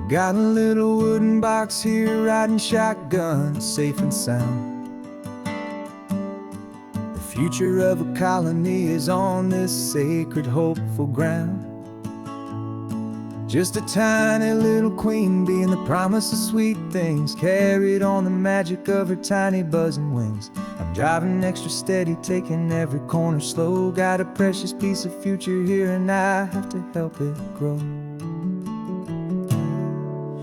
Got a little wooden box here, riding shotgun, safe and sound. The future of a colony is on this sacred, hopeful ground. Just a tiny little queen bee and the promise of sweet things, carried on the magic of her tiny buzzing wings. I'm driving extra steady, taking every corner slow. Got a precious piece of future here and I have to help it grow.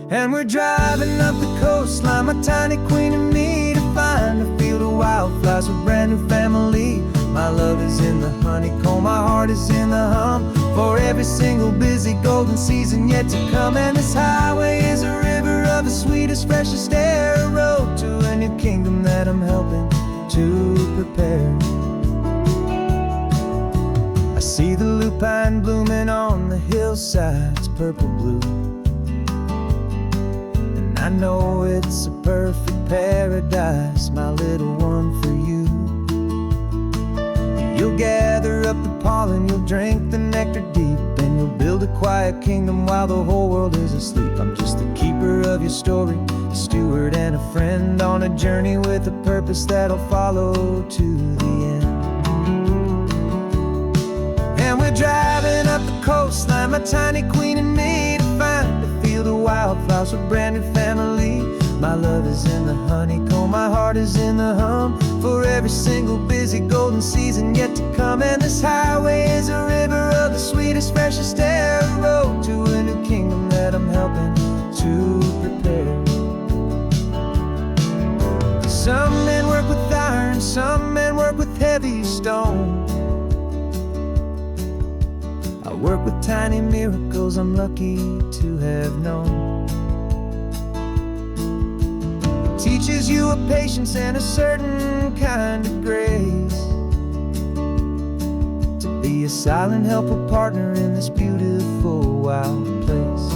And we're driving up the coastline, my tiny queen and me, to find a field of wildflowers with brand new family. My love is in the honeycomb, my heart is in the hum, for every single busy golden season yet to come. And this highway is a river of the sweetest, freshest air, a road to a new kingdom that I'm helping to prepare. I see the lupine blooming on the hillsides, purple blue, and I know it's a perfect paradise, my little one, for you. You'll gather up the pollen, you'll drink the nectar deep, and you'll build a quiet kingdom while the whole world is asleep. I'm just the keeper of your story, a steward and a friend, on a journey with a purpose that'll follow to the end. And we're driving up the coastline, my tiny queen and me, to find a field of wildflowers with brand new family. My love is in the honeycomb, my heart is in the hum, for every single busy golden season yet to come. And this highway is a river of the sweetest, freshest air, a road to a new kingdom that I'm helping to prepare. Some men work with iron, some men work with heavy stone. I work with tiny miracles I'm lucky to have known. Teaches you a patience and a certain kind of grace, to be a silent, helpful partner in this beautiful, wild place.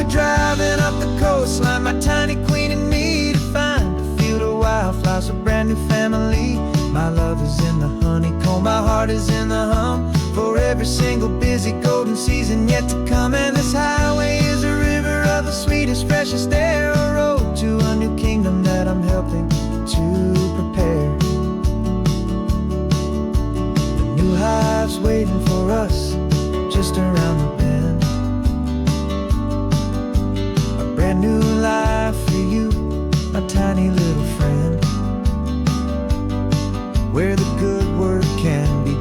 Driving up the coastline, my tiny queen and me, to find a field of wildflowers, a brand new family. My love is in the honeycomb, my heart is in the hum, for every single busy golden season yet to come. And this highway is a river of the sweetest, freshest air, a road to a new kingdom that I'm helping to prepare. The new hive's waiting for us just around the bend. Brand new life for you, my tiny little friend, where the good work can begin.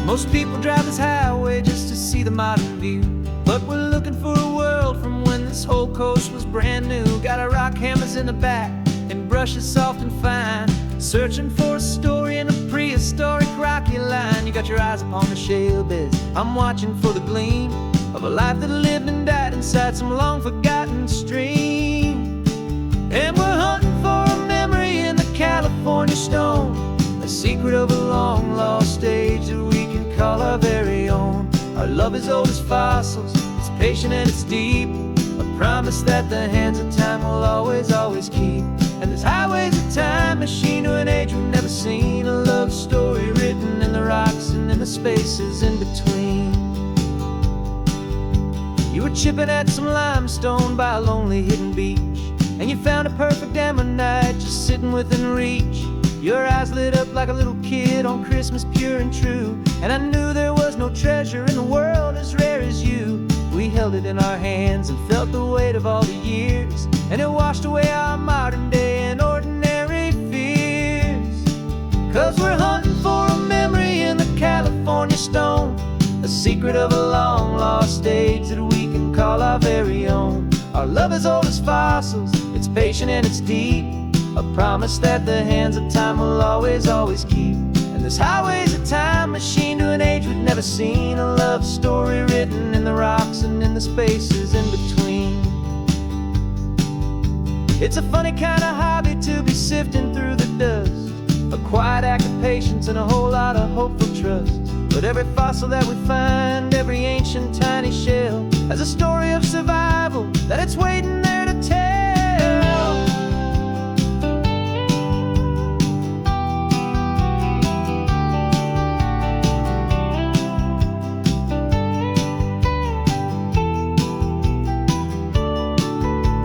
Most people drive this highway just to see the modern view, but we're looking for a world from when this whole coast was brand new. Got our rock hammers in the back and brushes soft and fine, searching for a story in a prehistoric rocky line. You got your eyes upon the shale beds, I'm watching for the gleam of a life that lived and died inside some long forgotten stream. And we're hunting for a memory in the California stone, a secret of a long lost age that we can call our very own. Our love is old as fossils, it's patient and it's deep, a promise that the hands of time will always, always keep. And this highway's a time machine to an age we've never seen, a love story written in the rocks and in the spaces in between. You were chipping at some limestone by a lonely hidden beach, and you found a perfect ammonite just sitting within reach. Your eyes lit up like a little kid on Christmas, pure and true, and I knew there was no treasure in the world as rare as you. We held it in our hands and felt the weight of all the years, and it washed away our modern day and ordinary fears. 'Cause we're hunting for a memory in the California stone, a secret of a long lost age that we can call our very own. Our love is old as fossils, it's patient and it's deep, a promise that the hands of time will always, always keep. And this highway's a time machine to an age we've never seen, a love story written in the rocks and in the spaces in between. It's a funny kind of hobby to be sifting through the dust, a quiet act of patience and a whole lot of hopeful trust. But every fossil that we find, every ancient tiny shell, has a story of survival that it's waiting there to tell.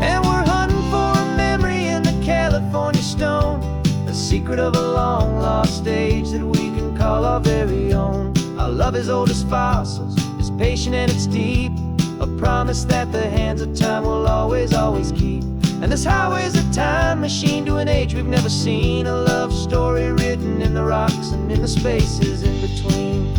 And we're hunting for a memory in the California stone, a secret of a long lost age that we can call our very own. Our love is old as fossils, it's patient and it's deep, a promise that the hands of time will always, always keep. And this highway's a time machine to an age we've never seen, a love story written in the rocks and in the spaces in between.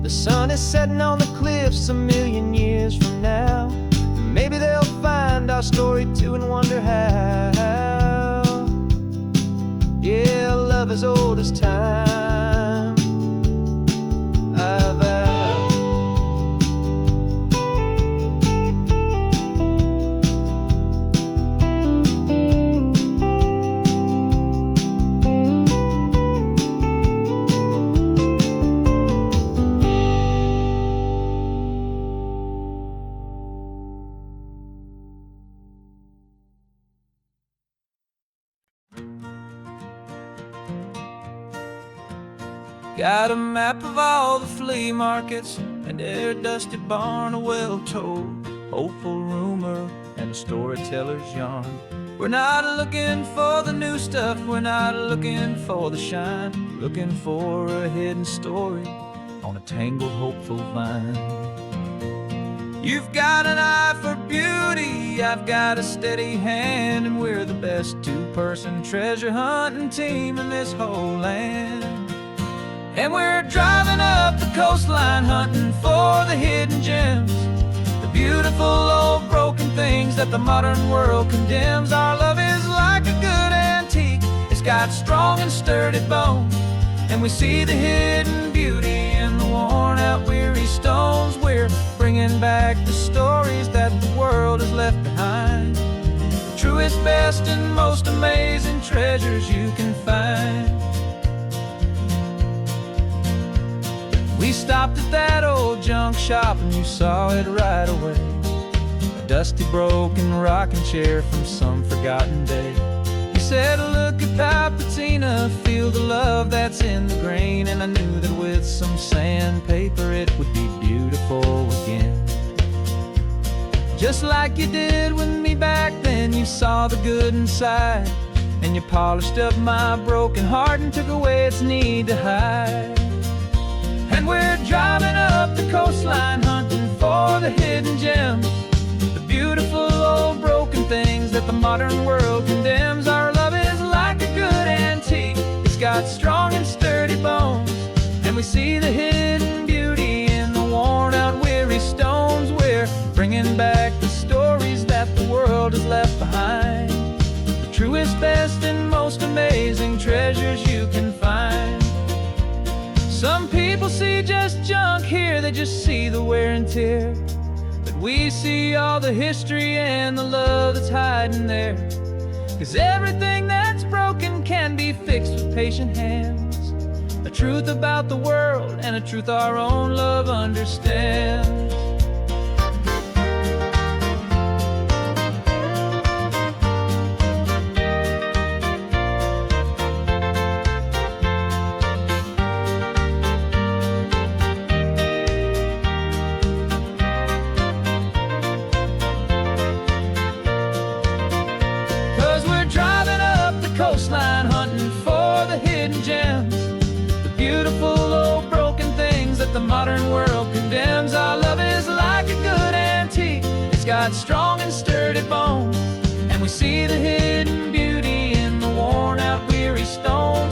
The sun is setting on the cliffs a million years from now, maybe they'll find our story too and wonder how. Yeah, love is old as time, I vow. Got a map of all the flea markets and their dusty barn, a well-told, hopeful rumor and a storyteller's yarn. We're not looking for the new stuff, we're not looking for the shine, looking for a hidden story on a tangled, hopeful vine. You've got an eye for beauty, I've got a steady hand, and we're the best two-person treasure hunting team in this whole land. And we're driving up the coastline hunting for the hidden gems, the beautiful old broken things that the modern world condemns. Our love is like a good antique, it's got strong and sturdy bones, and we see the hidden beauty in the worn out weary stones. We're bringing back the stories that the world has left behind, the truest, best and most amazing treasures you can find. We stopped at that old junk shop and you saw it right away, a dusty broken rocking chair from some forgotten day. You said, look at Papatina, feel the love that's in the grain, and I knew that with some sandpaper it would be beautiful again. Just like you did with me back then, you saw the good inside, and you polished up my broken heart and took away its need to hide. And we're driving up the coastline hunting for the hidden gems, the beautiful old broken things that the modern world condemns. Our love is like a good antique, it's got strong and sturdy bones, and we see the hidden beauty in the worn out weary stones. We're bringing back the stories that the world has left behind, the truest, best and most amazing treasures you can find. Some people see just junk here, they just see the wear and tear, but we see all the history and the love that's hiding there. 'Cause everything that's broken can be fixed with patient hands, a truth about the world and a truth our own love understands. Coastline hunting for the hidden gems, the beautiful old broken things that the modern world condemns. Our love is like a good antique, it's got strong and sturdy bones, and we see the hidden beauty in the worn out weary stones.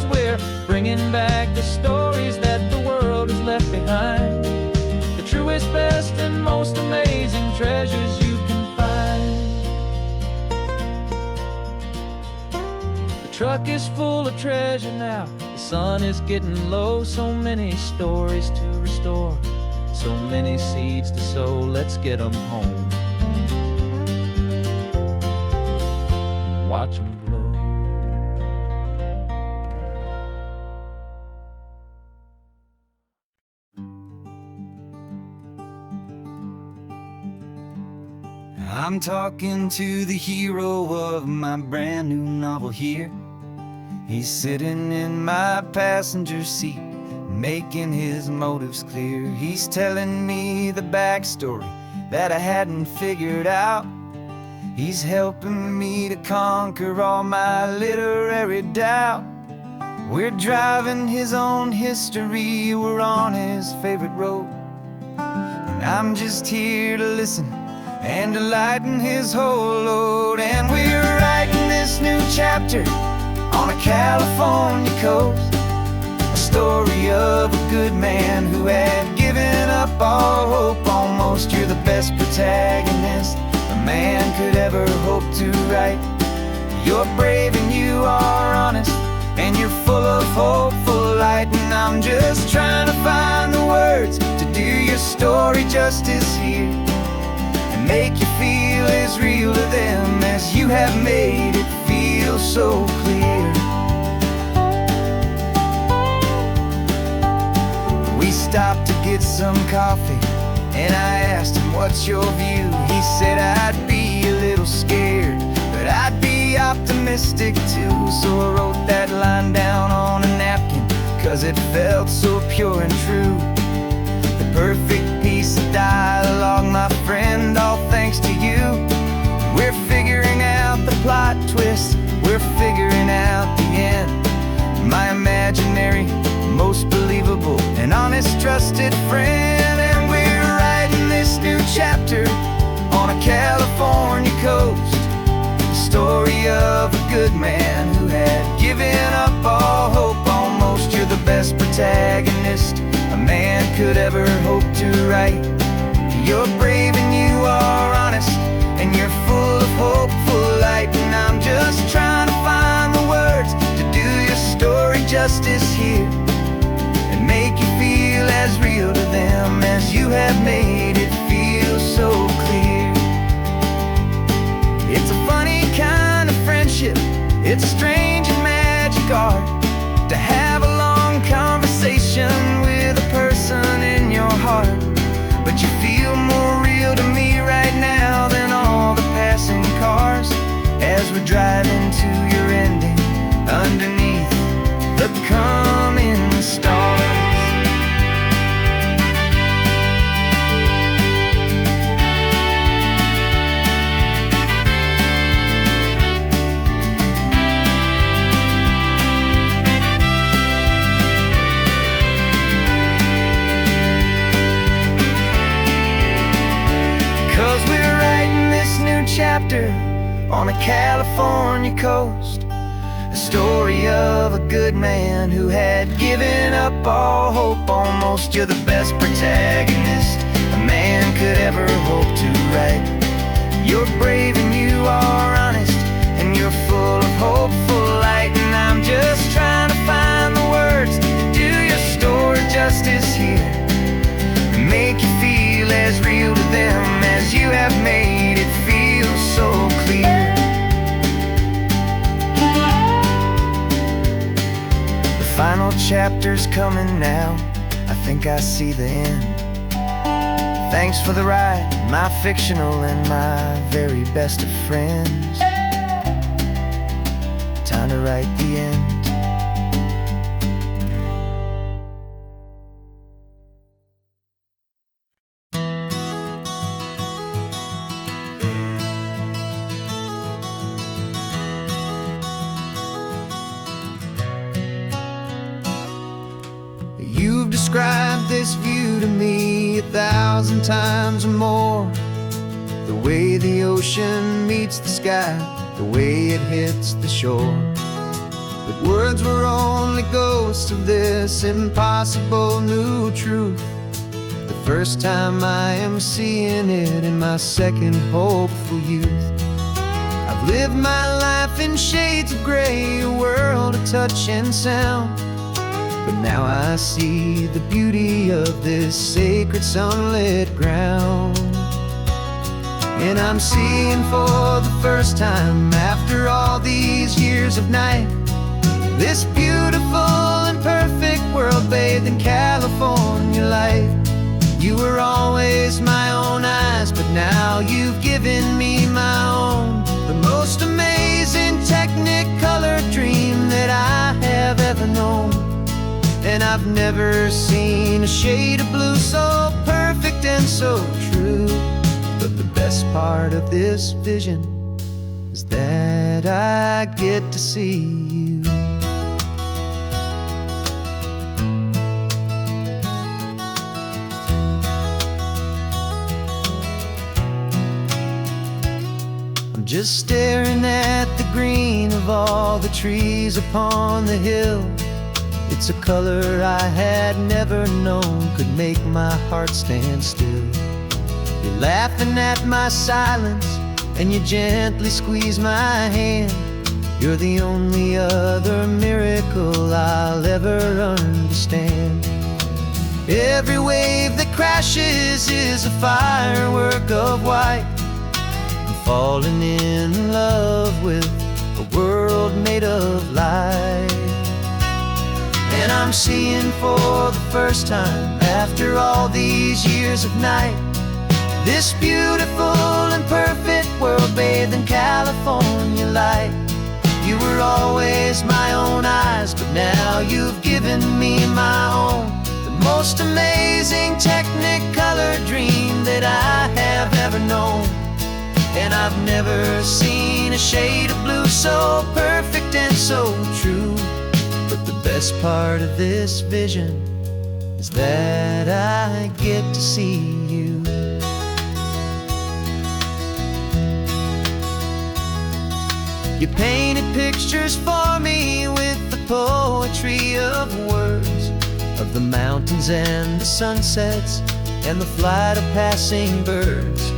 treasure now. The sun is getting low, so many stories to restore, so many seeds to sow. Let's get them home. Watch them blow. I'm talking to the hero of my brand new novel here. He's sitting in my passenger seat, making his motives clear. He's telling me the backstory that I hadn't figured out. He's helping me to conquer all my literary doubt. We're driving his own history, we're on his favorite road, and I'm just here to listen and to lighten his whole load. And we're writing this new chapter on a California coast, a story of a good man who had given up all hope almost. You're the best protagonist a man could ever hope to write. You're brave and you are honest, and you're full of hopeful light. And I'm just trying to find the words to do your story justice here, make you feel as real to them as you have made it feel so clear. We stopped to get some coffee, and I asked him, what's your view? He said, I'd be a little scared, but I'd be optimistic too. So I wrote that line down on a napkin, 'cause it felt so pure and true. The perfect piece of dialogue, my friend, all thanks to you. We're figuring out the plot twist, we're figuring out the end. My imaginary, most believable and honest trusted friend. And we're writing this new chapter on a California coast, the story of a good man who had given up all hope almost. You're the best protagonist a man could ever hope to write. You're brave and you are honest, and you're full of hopeful light. And I'm just trying to find the words to do your story justice here, and make you feel as real to them as you have made it feel so clear. It's a funny kind of friendship, it's strange and magic art to have a long conversation with a person in your heart. But you feel more real to me right now than all the passing cars, as we're driving to your ending underneath the coming stars. Chapter on a California coast, a story of a good man who had given up all hope almost. You're the best protagonist a man could ever hope to write. You're brave and you are honest, and you're full of hopeful light. And I'm just trying to find the words to do your story justice here, and make you feel as real to them as you have made it feel so clear. The final chapter's coming now, I think I see the end. Thanks for the ride, my fictional and my very best of friends. Time to write the end. You've described this view to me 1,000 times or more. The way the ocean meets the sky, the way it hits the shore. But words were only ghosts of this impossible new truth. The first time I am seeing it in my second hopeful youth. I've I've lived my life in shades of gray, a world of touch and sound. But now I see the beauty of this sacred sunlit ground. And I'm seeing for the first time, after all these years of night, this beautiful and perfect world bathed in California light. You were always my own eyes, but now you've given me my own. The most amazing Technicolor dream that I have ever known. And I've never seen a shade of blue so perfect and so true. But the best part of this vision is that I get to see you. I'm just staring at the green of all the trees upon the hill. It's a color I had never known could make my heart stand still. You're laughing at my silence, and you gently squeeze my hand. You're the only other miracle I'll ever understand. Every wave that crashes is a firework of white. I'm falling in love with a world made of light. And I'm seeing for the first time, after all these years of night, this beautiful and perfect world bathed in California light. You were always my own eyes, but now you've given me my own. The most amazing Technicolor dream that I have ever known. And I've never seen a shade of blue so perfect and so true. But the best part of this vision is that I get to see you. You painted pictures for me with the poetry of words, of the mountains and the sunsets and the flight of passing birds.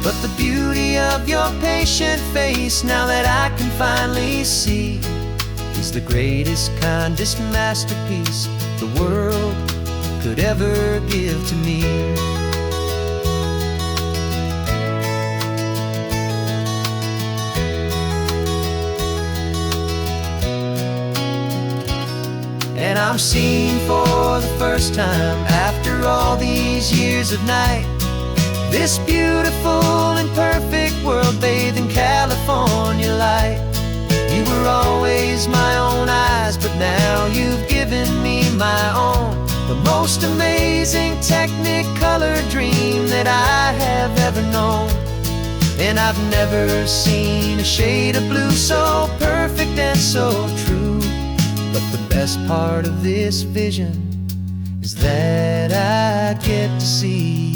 But the beauty of your patient face, now that I can finally see, is the greatest, kindest masterpiece the world could ever give to me. And I'm seeing for the first time, after all these years of night, this beautiful and perfect world bathed in California light. You were always my own eyes, but now you've given me my own. The most amazing Technicolor dream that I have ever known. And I've never seen a shade of blue so perfect and so true. But the best part of this vision is that I get to see you.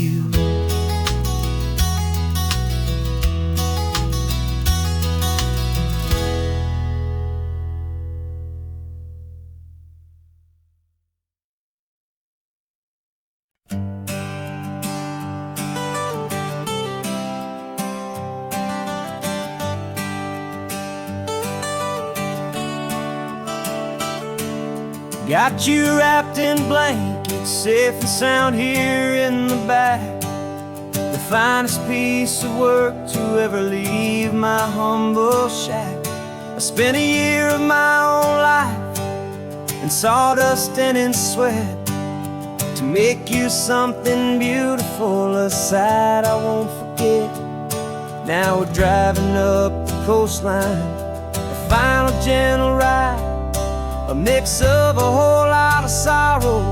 Got you wrapped in blankets, safe and sound here in the back. The finest piece of work to ever leave my humble shack. I spent a year of my own life in sawdust and in sweat to make you something beautiful, a sight I won't forget. Now we're driving up the coastline, a final gentle ride, a mix of a whole lot of sorrow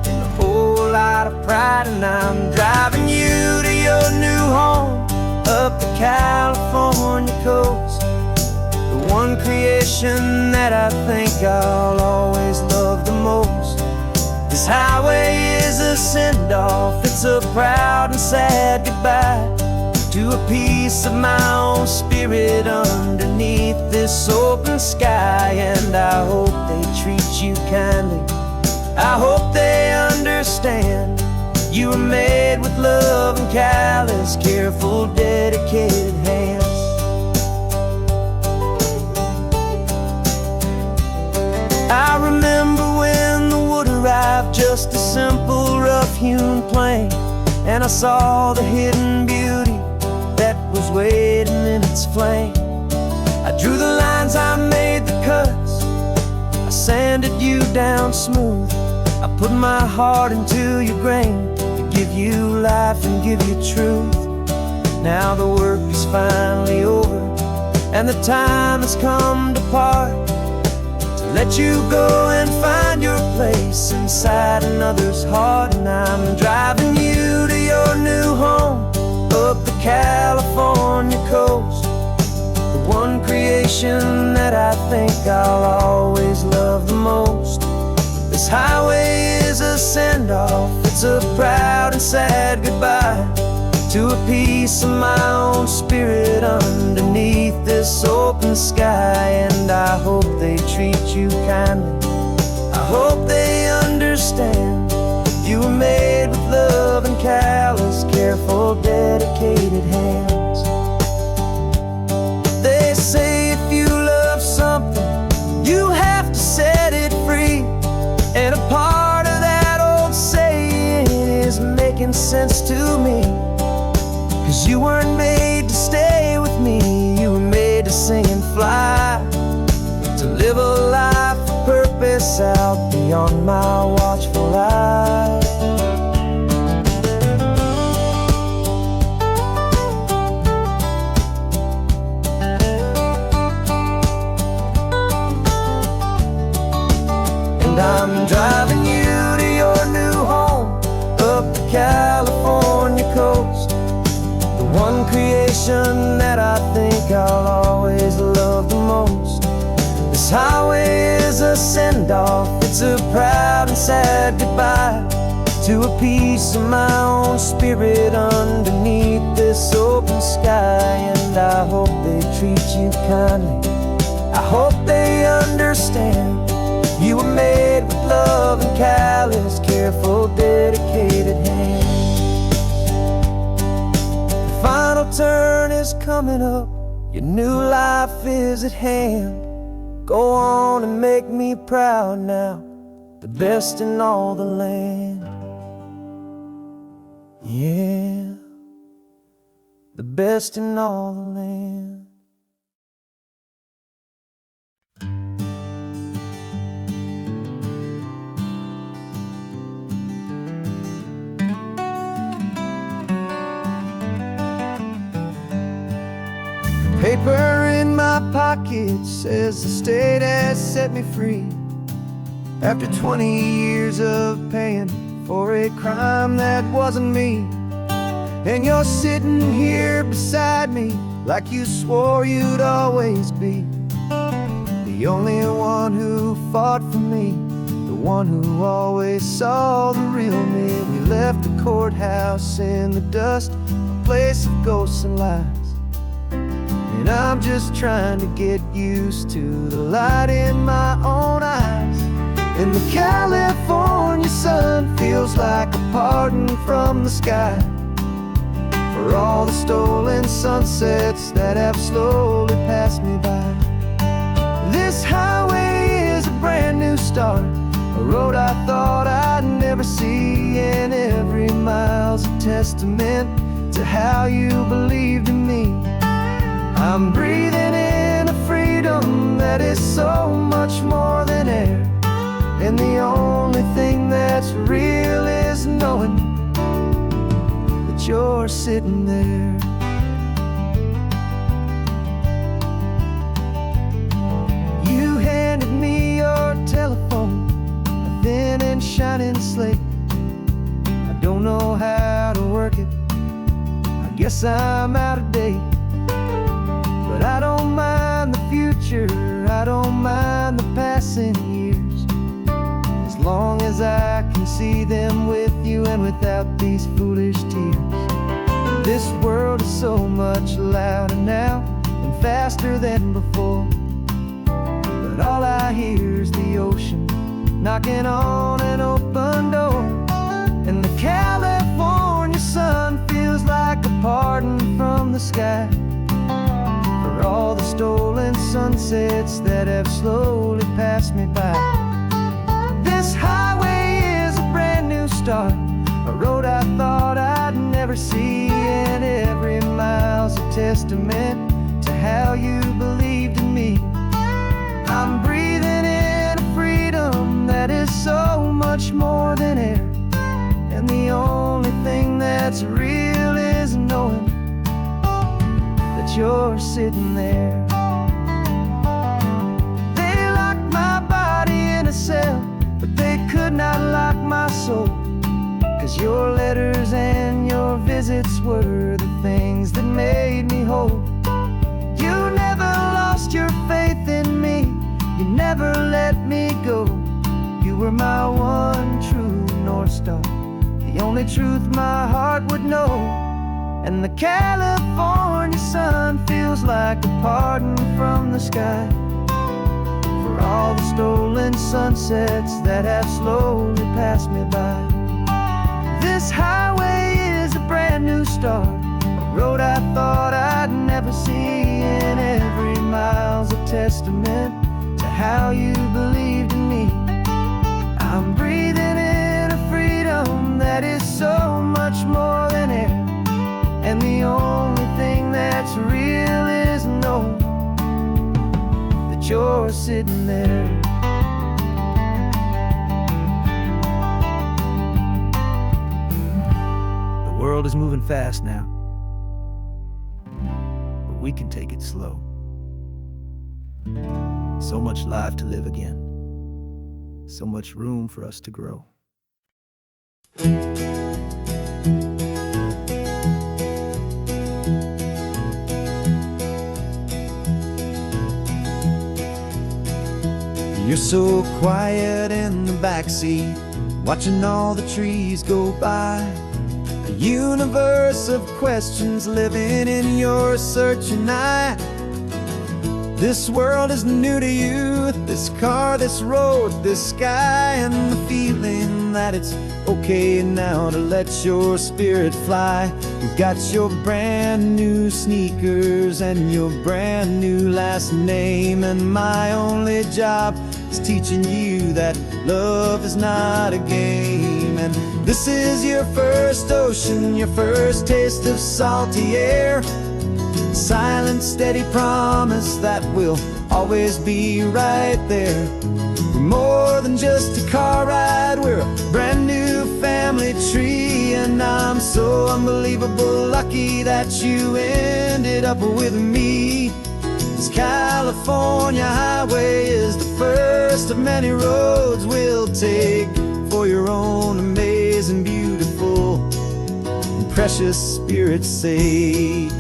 and a whole lot of pride. And I'm driving you to your new home up the California coast, the one creation that I think I'll always love the most. This highway is a send-off, it's a proud and sad goodbye to a piece of my own spirit underneath this open sky. And I hope they treat you kindly, I hope they understand you were made with love and callous, careful, dedicated hands. I remember when the wood arrived, just a simple rough-hewn plank, and I saw the hidden beauty that was waiting in its flame. I drew the lines, I made the cuts, I sanded you down smooth. I put my heart into your grain to give you life and give you truth. Now the work is finally over, and the time has come to part, to let you go and find your place inside another's heart. And I'm driving you to your new home up the California coast, the one creation that I think I'll always love the most. This highway is a send-off, it's a proud and sad goodbye to a piece of my own spirit underneath this open sky. And I hope they treat you kindly, I hope they understand you were made with love and callous, careful, dedicated hands. They say if you love something, you have to set it free. And a part of that old saying is making sense to me. 'Cause you weren't made to stay with me, you were made to sing and fly, to live a life of purpose out beyond my watchful eye. And I'm driving you to your new home up the California coast, one creation that I think I'll always love the most. This highway is a send-off, it's a proud and sad goodbye to a piece of my own spirit underneath this open sky. And I hope they treat you kindly, I hope they understand you were made with love and callous, careful, dedicated hands. Final turn is coming up, your new life is at hand. Go on and make me proud now, the best in all the land. Yeah, the best in all the land. Paper in my pocket says the state has set me free, after 20 years of paying for a crime that wasn't me. And you're sitting here beside me like you swore you'd always be, the only one who fought for me, the one who always saw the real me. We left the courthouse in the dust, a place of ghosts and lies. And I'm just trying to get used to the light in my own eyes. And the California sun feels like a pardon from the sky for all the stolen sunsets that have slowly passed me by. This highway is a brand new start, a road I thought I'd never see, and every mile's a testament to how you believed in me. I'm breathing in a freedom that is so much more than air, and the only thing that's real is knowing that you're sitting there. You handed me your telephone, a thin and shining slate. I don't know how to work it, I guess I'm out of date. But I don't mind the future, I don't mind the passing years, as long as I can see them with you and without these foolish tears. This world is so much louder now and faster than before, but all I hear is the ocean knocking on an open door. And the California sun feels like a pardon from the sky for all the stolen sunsets that have slowly passed me by. much more than air. And the only thing that's real is knowing that you're sitting there. They locked my body in a cell, but they could not lock my soul. 'Cause your letters and your visits were the things that made me whole. You never lost your faith in me, you never let me go. You were my one true North Star, the only truth my heart would know. And the California sun feels like a pardon from the sky for all the stolen sunsets that have slowly passed me by. This highway is a brand new start, a road I thought I'd never see, and every mile's a testament to how you believed in me. I'm breathing in a freedom that is so much more than air, and the only thing that's real is knowing that you're sitting there. The world is moving fast now, but we can take it slow. So much life to live again, so much room for us to grow. You're so quiet in the backseat, watching all the trees go by. A universe of questions living in your searching eye. This world is new to you, this car, this road, this sky, and the feeling that it's okay now to let your spirit fly. You've got your brand new sneakers and your brand new last name, and my only job is teaching you that love is not a game. And this is your first ocean, your first taste of salty air. Silent, steady promise that we'll always be right there. We're more than just a car ride, we're a brand new family tree. And I'm so unbelievable lucky that you ended up with me. This California highway is the first of many roads we'll take for your own amazing, beautiful, and precious spirit's sake.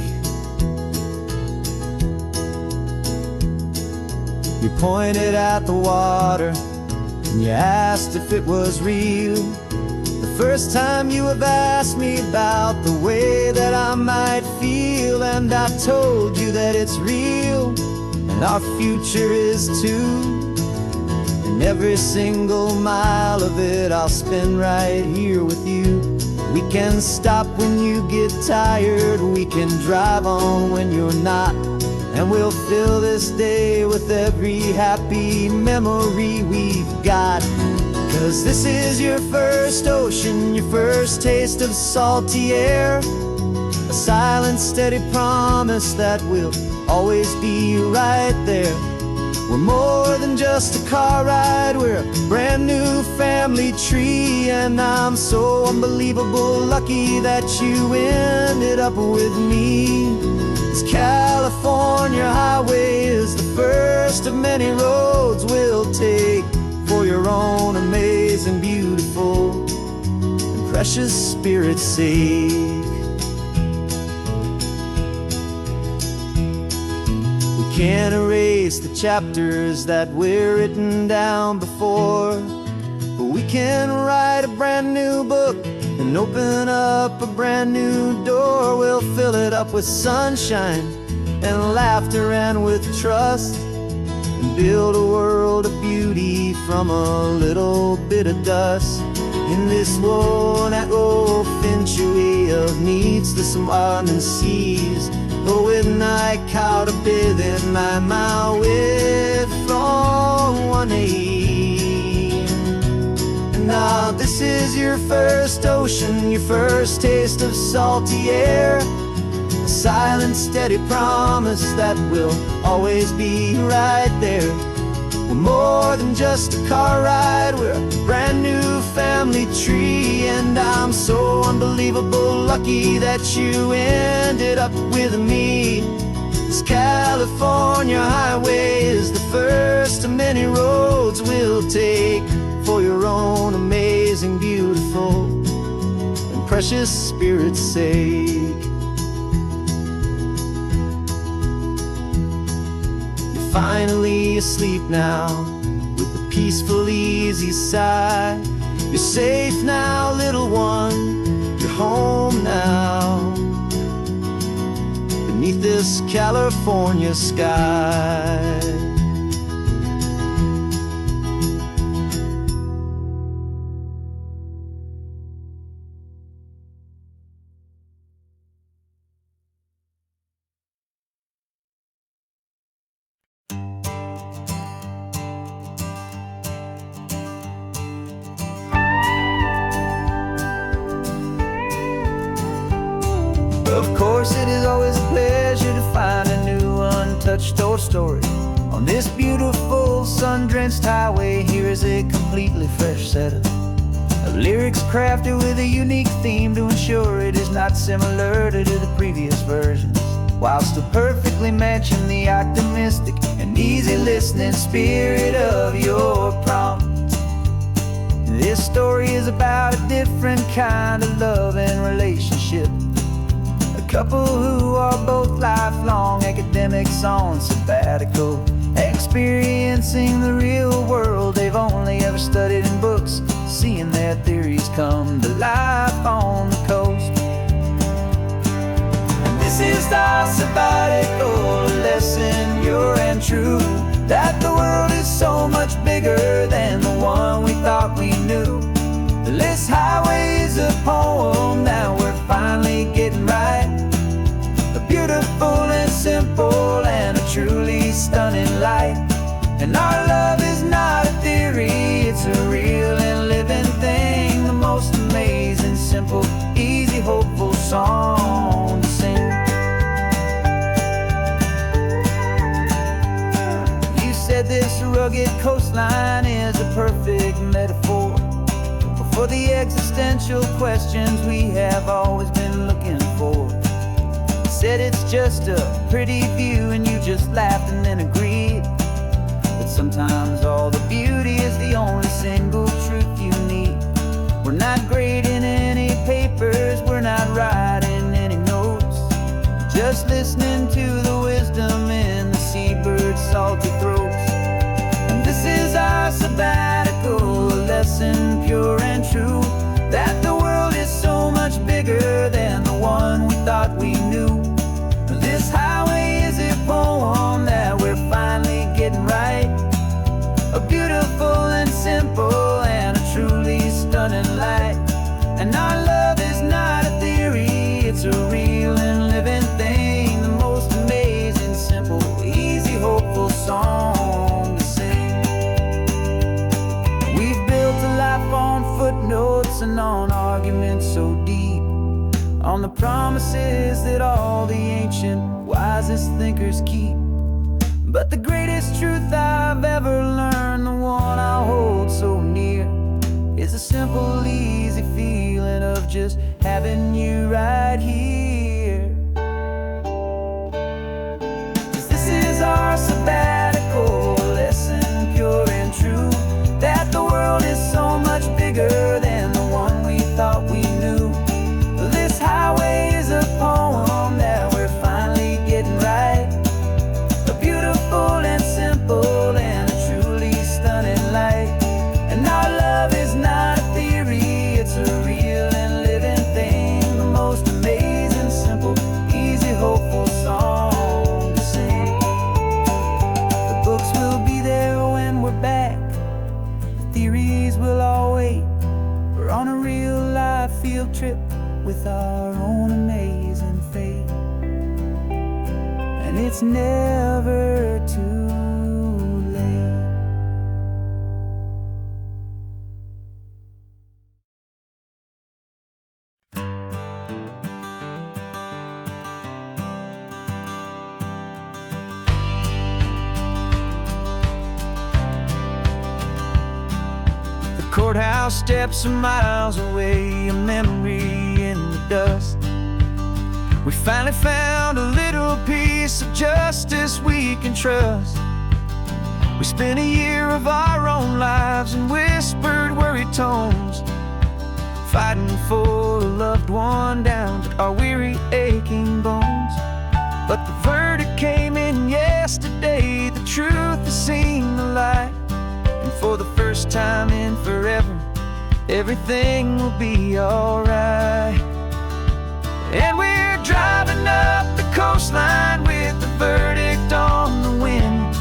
You pointed at the water and you asked if it was real. The first time you have asked me about the way that I might feel, and I told you that it's real and our future is too. And every single mile of it I'll spend right here with you. We can stop when you get tired, we can drive on when you're not, and we'll fill this day with every happy memory we've got. 'Cause this is your first ocean, your first taste of salty air. A silent, steady promise that we'll always be right there. We're more than just a car ride, we're a brand new family tree. And I'm so unbelievable lucky that you ended up with me. This California highway is the first of many roads we'll take for your own amazing, beautiful, and precious spirit's sake. We can't erase the chapters that we're written down before, but we can write a brand new book and open up a brand new door. We'll fill it up with sunshine and laughter and with trust, and build a world of beauty from a little bit of dust. In this world that finchue of needs the swanen seas, och with night caught a bit in my mouth with from one aim. And now this is your first ocean, your first taste of salty air. A silent, steady promise that we'll always be right there. We're more than just a car ride, we're a brand new lonely tree. And I'm so unbelievable lucky that you ended up with me. This California highway is the first of many roads we'll take for your own amazing, beautiful, and precious spirit's sake. You're finally asleep now with a peaceful, easy sigh. You're safe now, little one, you're home now, beneath this California sky. Of course, it is always a pleasure to find a new untouched old story. On this beautiful sun-drenched highway, here is a completely fresh set of lyrics crafted with a unique theme to ensure it is not similar to the previous versions, while still perfectly matching the optimistic and easy listening spirit of your prompt. This story is about a different kind of love and relationship. A couple who are both lifelong academics on sabbatical, experiencing the real world they've only ever studied in books, seeing their theories come to life on the coast. And this is our sabbatical lesson, pure and true, that the world is so much bigger than the one we thought we knew. This highway is a poem that we're finally getting right. A beautiful and simple and a truly stunning light. And our love is not a theory, it's a real and living thing. The most amazing, simple, easy, hopeful song to sing. You said this rugged coastline is a perfect metaphor for the existential questions we have always been looking for. Said it's just a pretty view and you just laughed and then agreed. But sometimes all the beauty is the only single truth you need. We're not grading any papers, we're not writing any notes, just listening to the wisdom in the seabird's salty throats. And this is our sabbatical, a lesson pure and true, that the world is so much bigger than the one we thought we knew. This highway is a poem that we're finally getting right. A beautiful and simple and a truly stunning light. And our love is not a theory, it's a real and living thing. The most amazing, simple, easy, hopeful song to sing. We've built a life on footnotes and on arguments so deep, on the promises that all the ancient, wisest thinkers keep. But the greatest truth I've ever learned, the one I hold so near, is a simple, easy feeling of just having you right here. 'Cause this is our sabbatical lesson, pure and true, that the world is so much bigger than the one we thought we knew. This highway is a poem that we're finally getting right. A beautiful and simple and a truly stunning light. And our love is not a theory, it's a real and living thing. The most amazing, simple, easy, hopeful song to sing. The books will be there when we're back, the theories will all wait. We're on a real life field trip with our own amazing fate. And it's never too late. The Courthouse steps are miles away, a memory in the dust. We finally found a little piece of justice we can trust. We spent a year of our own lives in whispered, worried tones, fighting for a loved one down to our weary, aching bones. But the verdict came in yesterday, the truth has seen the light. And for the first time in forever, everything will be alright. And we're driving up the coastline with the verdict on the wind.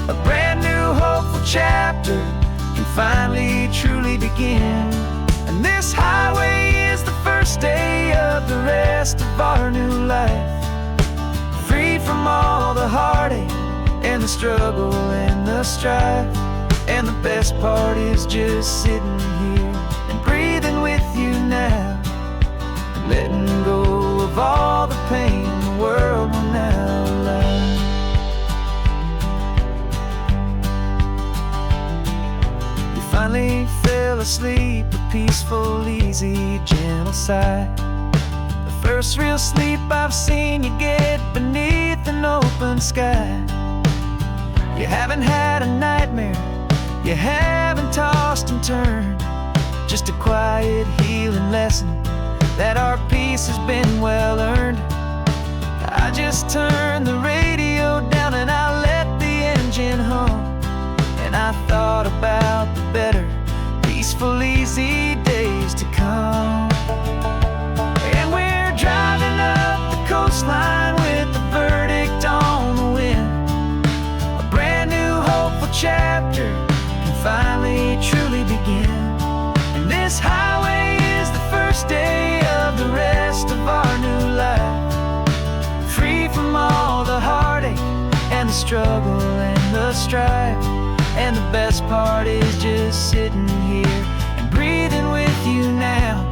A brand new hopeful chapter can finally truly begin. And this highway is the first day of the rest of our new life, free from all the heartache and the struggle and the strife. And the best part is just sitting here and breathing with you now, letting go of all the pain the world will now allow. You finally fell asleep, a peaceful, easy, gentle sigh. The first real sleep I've seen you get beneath an open sky. You haven't had a nightmare, you haven't tossed and turned, just a quiet healing lesson that our peace has been well earned. I just turned the radio down and I let the engine hum, and I thought about the better, peaceful, easy days to come. And we're driving up the coastline with the verdict on the wind. A brand new hopeful chapter can finally truly begin. And this highway is the first day of the rest of our new life, free from all the heartache and the struggle and the strife. And the best part is just sitting here and breathing with you now,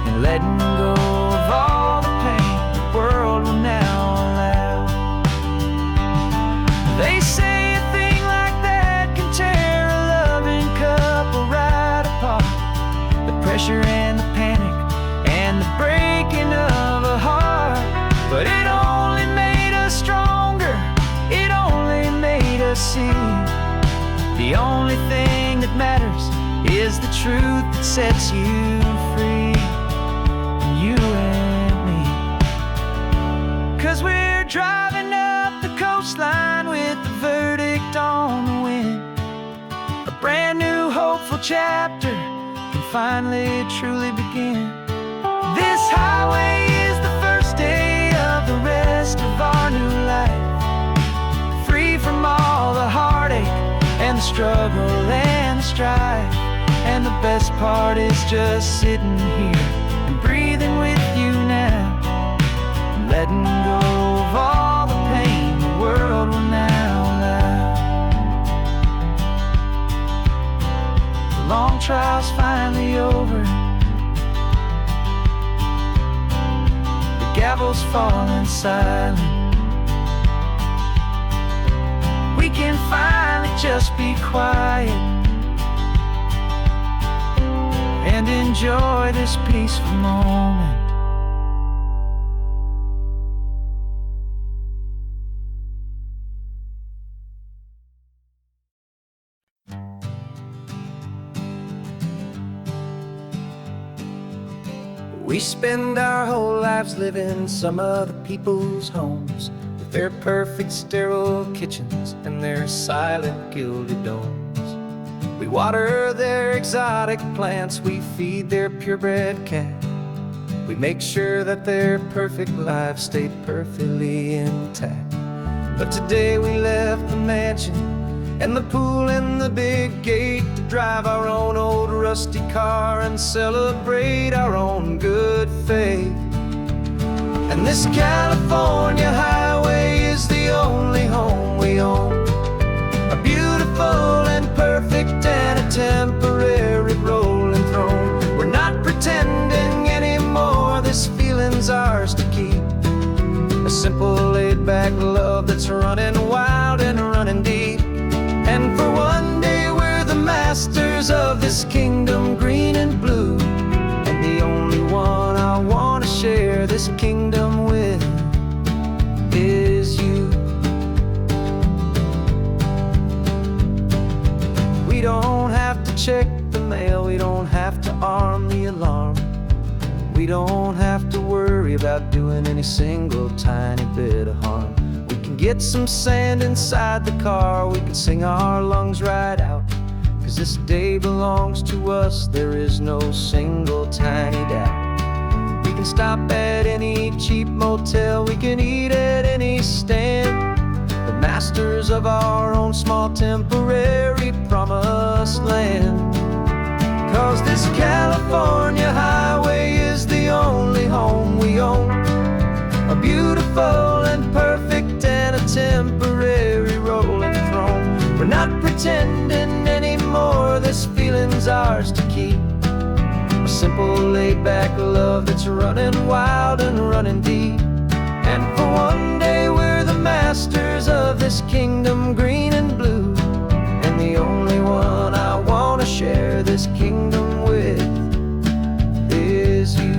and letting go of all the pain the world will now allow. They say a thing like that can tear a loving couple right apart. The pressure and the panic and the breaking of a heart. But it only made us stronger, it only made us see the only thing that matters is the truth that sets you free, you and me. 'Cause we're driving up the coastline with the verdict on the wind. A brand new hopeful chapter can finally truly begin. This highway is the first day of the rest of our new life, free from all the heartache and the struggle and the strife. And the best part is just sitting here and breathing with you now, and letting go of all the pain the world will now allow. The long trial's finally over, the gavel's falling silent. We can finally just be quiet and enjoy this peaceful moment. We spend our whole lives living some other people's homes, with their perfect sterile kitchens and their silent gilded domes. We water their exotic plants, we feed their purebred cat. We make sure that their perfect lives stay perfectly intact. But today we left the mansion and the pool and the big gate to drive our own old rusty car and celebrate our own good faith. And this California highway is the only home we own, a beautiful and perfect and a temporary rolling throne. We're not pretending anymore, this feeling's ours to keep, a simple laid-back love that's running wild and running deep. And for one day we're the masters masters of this kingdom, green and blue. And the only one I want to share this kingdom with is you. We don't have to check the mail, we don't have to arm the alarm. We don't have to worry about doing any single tiny bit of harm. We can get some sand inside the car, we can sing our lungs right out. 'Cause this day belongs to us, there is no single tiny doubt. We can stop at any cheap motel, we can eat at any stand. The masters of our own small temporary promised land. 'Cause this California highway is the only home we own. A beautiful and perfect and a temporary rolling throne. We're not pretending anymore, this feeling's ours to keep. A simple laid-back love that's running wild and running deep. And for one day we're the masters of this kingdom, green and blue. And the only one I want to share this kingdom with is you.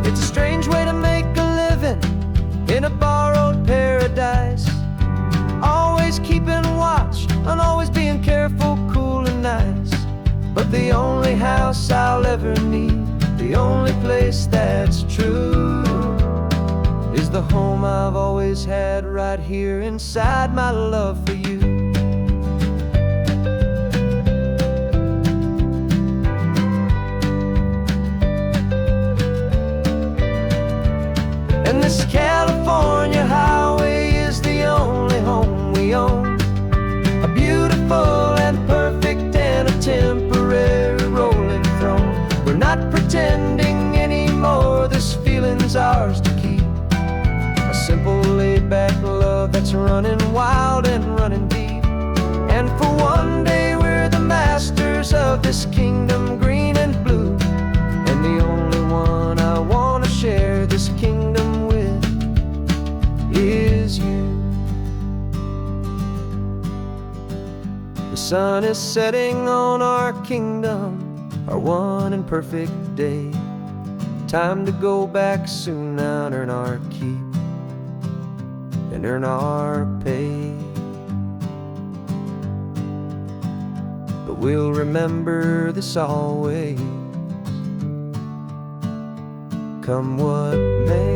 It's a strange way to make a living in a borrowed paradise. Always keeping watch and always being careful, cool and nice. But the only house I'll ever need, the only place that's true, is the home I've always had right here inside my love for you. And this California highway is the only home we own. A beautiful and perfect and a temporary rolling throne. We're not pretending anymore, this feeling's ours to keep. A simple laid-back love that's running wild and running deep. And for one day we're the masters of this kingdom, green and blue. And the only one I want to share this kingdom with is you. The sun is setting on our kingdom, our one and perfect day. Time to go back soon now and earn our keep and earn our pay. But we'll remember this always, come what may.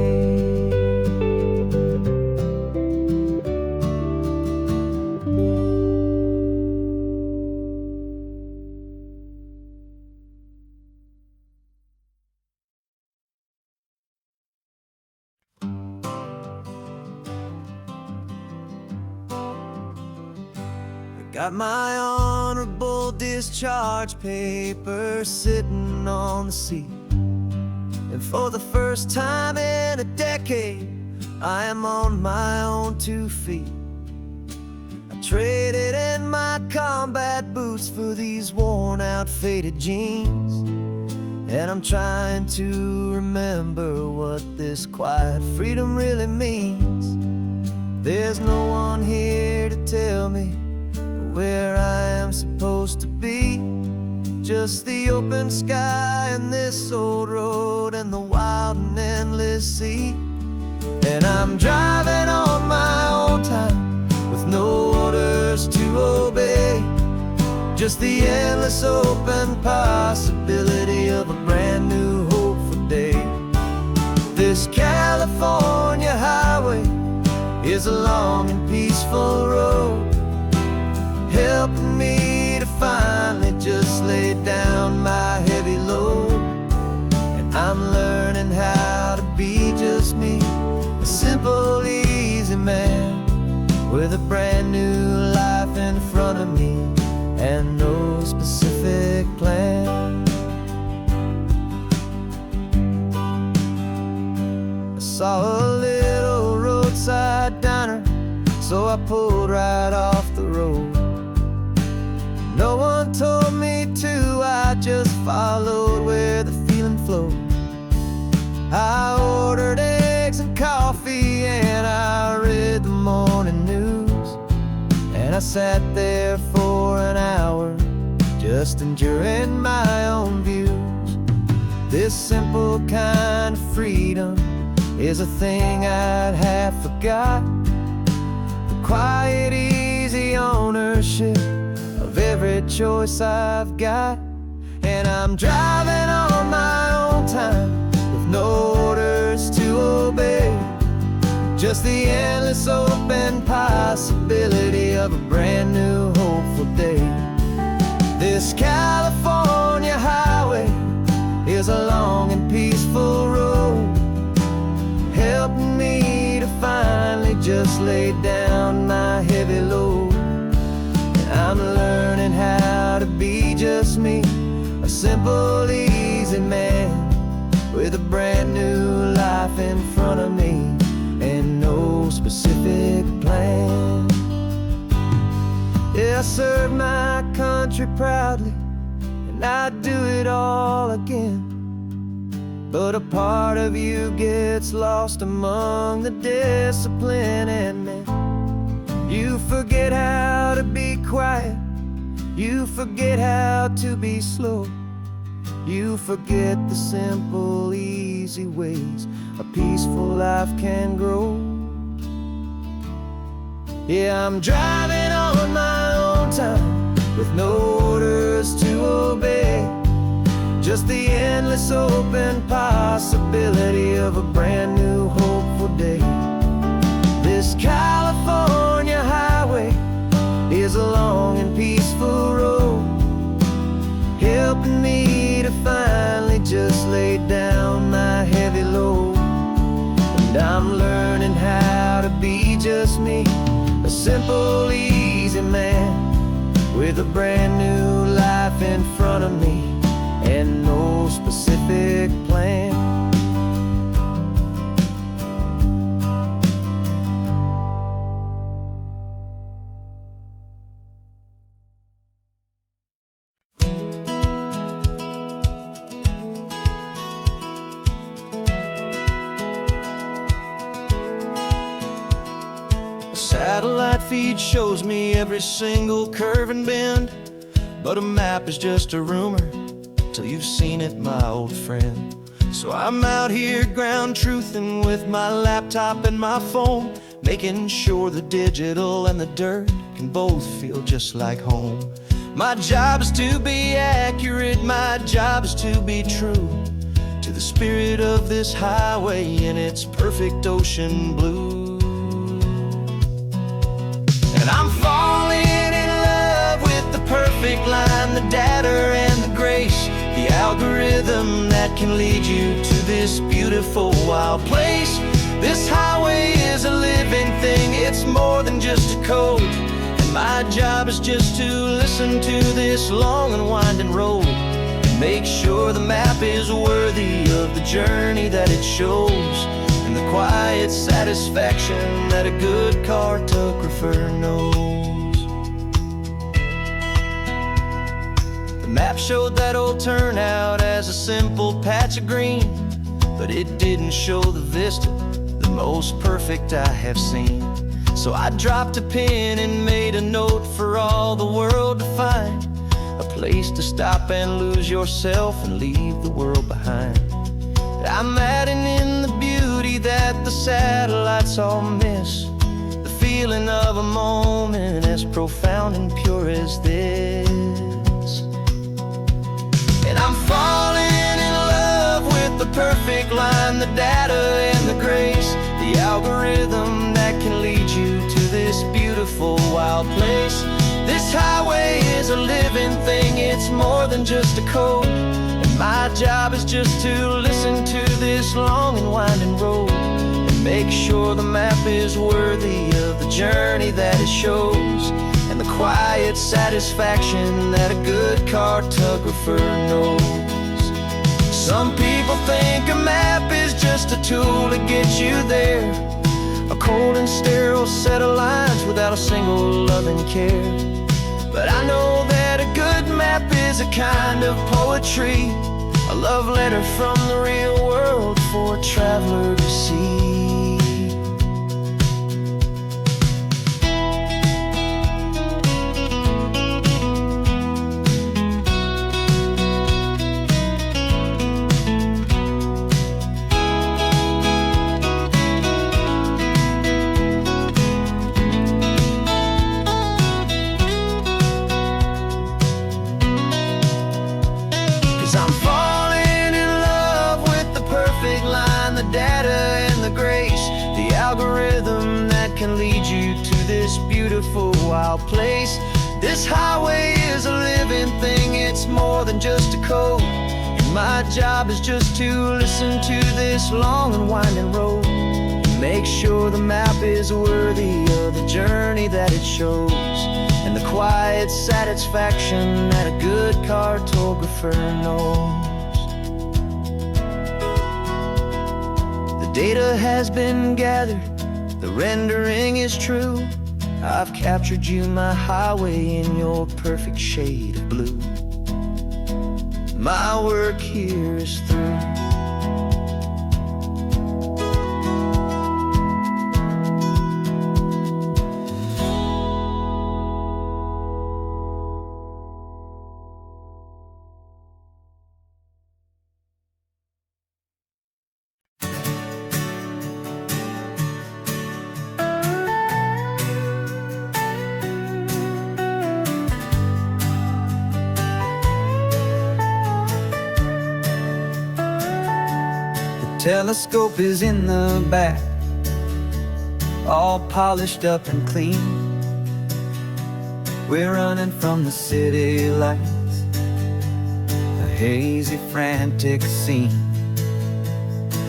Got my honorable discharge paper sitting on the seat. And for the first time in a decade, I am on my own 2 feet. I traded in my combat boots for these worn out faded jeans. And I'm trying to remember what this quiet freedom really means. There's no one here to tell me where I am supposed to be. Just the open sky and this old road and the wild and endless sea. And I'm driving on my own time with no orders to obey. Just the endless open possibility of a brand new hopeful day. This California highway is a long and peaceful road, helping me to finally just lay down my heavy load. And I'm learning how to be just me, a simple, easy man with a brand new life in front of me and no specific plan. I saw a little roadside diner, so I pulled right off the road. No one told me to, I just followed where the feeling flowed. I ordered eggs and coffee and I read the morning news. And I sat there for an hour, just enduring my own views. This simple kind of freedom is a thing I'd have forgot. The quiet, easy ownership of every choice I've got. And I'm driving on my own time with no orders to obey, just the endless open possibility of a brand new hopeful day. This California highway is a long and peaceful road, helping me to finally just lay down my heavy load. And I'm learning how to be just me, a simple, easy man with a brand new life in front of me and no specific plan. Yeah, I serve my country proudly, and I'd do it all again. But a part of you gets lost among the discipline, and then you forget how to be quiet, you forget how to be slow, you forget the simple, easy ways a peaceful life can grow. Yeah, I'm driving on my own time with no orders to obey, just the endless open possibility of a brand new hopeful day. This California highway is a long and peaceful road, helping me to finally just lay down my heavy load. And I'm learning how to be just me, a simple, easy man with a brand new life in front of me and no specific plan. Satellite feed shows me every single curve and bend, but a map is just a rumor till you've seen it, my old friend. So I'm out here ground truthing with my laptop and my phone, making sure the digital and the dirt can both feel just like home. My job is to be accurate, my job is to be true to the spirit of this highway in its perfect ocean blue. And I'm falling in love with the perfect line, the data and the grace, the algorithm that can lead you to this beautiful wild place. This highway is a living thing, it's more than just a code. And my job is just to listen to this long and winding road and make sure the map is worthy of the journey that it shows, and the quiet satisfaction that a good cartographer knows. The map showed that old turnout as a simple patch of green, but it didn't show the vista, the most perfect I have seen. So I dropped a pin and made a note for all the world to find, a place to stop and lose yourself and leave the world behind. I'm adding in the beauty that the satellites all miss, the feeling of a moment as profound and pure as this. And I'm falling in love with the perfect line, the data and the grace, the algorithm that can lead you to this beautiful wild place. This highway is a living thing, it's more than just a code. My job is just to listen to this long and winding road and make sure the map is worthy of the journey that it shows, and the quiet satisfaction that a good cartographer knows. Some people think a map is just a tool to get you there, a cold and sterile set of lines without a single loving care. But I know that a good map is a kind of poetry, a love letter from the real world for a traveler to see. can lead you to this beautiful wild place. This highway is a living thing, it's more than just a code. And my job is just to listen to this long and winding road, make sure the map is worthy of the journey that it shows, and the quiet satisfaction that a good cartographer knows. The data has been gathered, the rendering is true. I've captured you, my highway, in your perfect shade of blue. My work here is through. Telescope is in the back, all polished up and clean. We're running from the city lights, a hazy, frantic scene.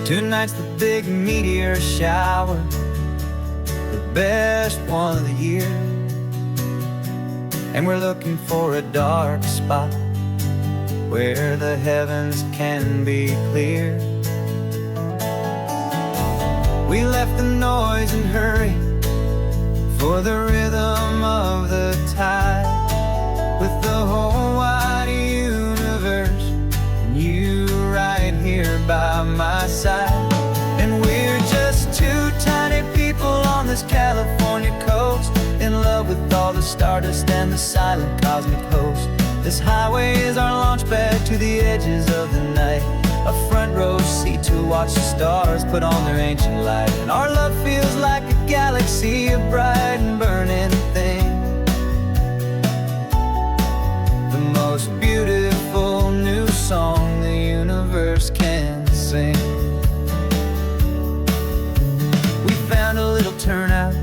Tonight's the big meteor shower, the best one of the year. And we're looking for a dark spot where the heavens can be clear. We left the noise and hurry for the rhythm of the tide, with the whole wide universe and you right here by my side. And we're just two tiny people on this California coast, in love with all the stardust and the silent cosmic host. This highway is our launch pad to the edges of the night, a front row seat to watch the stars put on their ancient light. And our love feels like a galaxy, a bright and burning thing, the most beautiful new song the universe can sing. We found a little turnout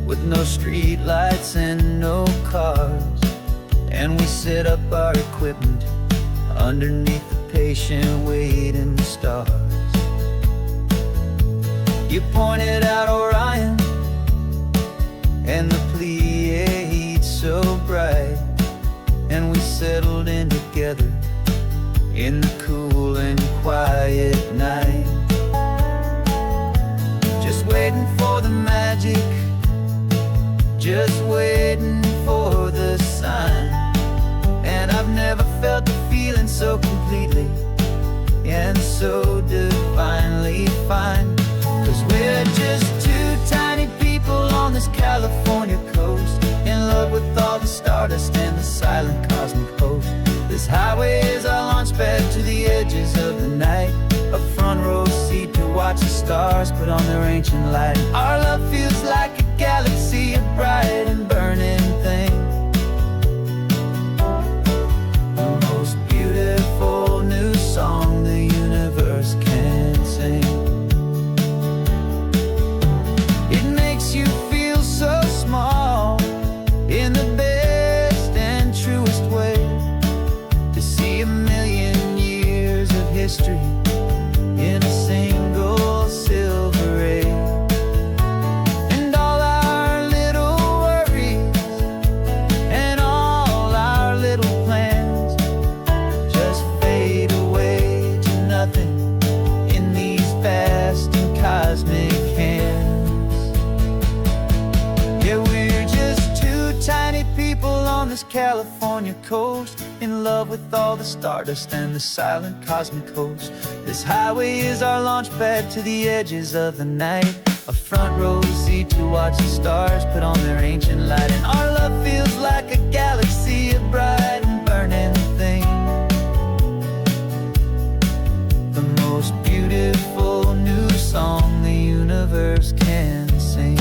with no street lights and no cars, and we set up our equipment underneath the patient waiting stars. You pointed out Orion and the Pleiades so bright, and we settled in together in the cool and quiet night, just waiting for the magic, just waiting for the sign. And I've never felt the feeling so completely and so divinely fine, 'cause we're just two tiny people on this California coast, in love with all the stardust and the silent cosmic host. This highway is our launch pad to the edges of the night, a front row seat to watch the stars put on their ancient light. Our love feels like a galaxy, a bright and burning thing, beautiful new song the universe can sing. It makes you feel so small in the best and truest way, to see a million years of history in a single silver ray. And all our little worries and all our little plans just fade away to nothing in these vast and cosmic hands. Yeah, we're just two tiny people on this California coast, in love with all the stardust and the silent cosmic host. This highway is our launch pad to the edges of the night, a front row seat to watch the stars put on their ancient light. And our love feels like a galaxy, a bright and burning thing, the most beautiful new song the universe can sing.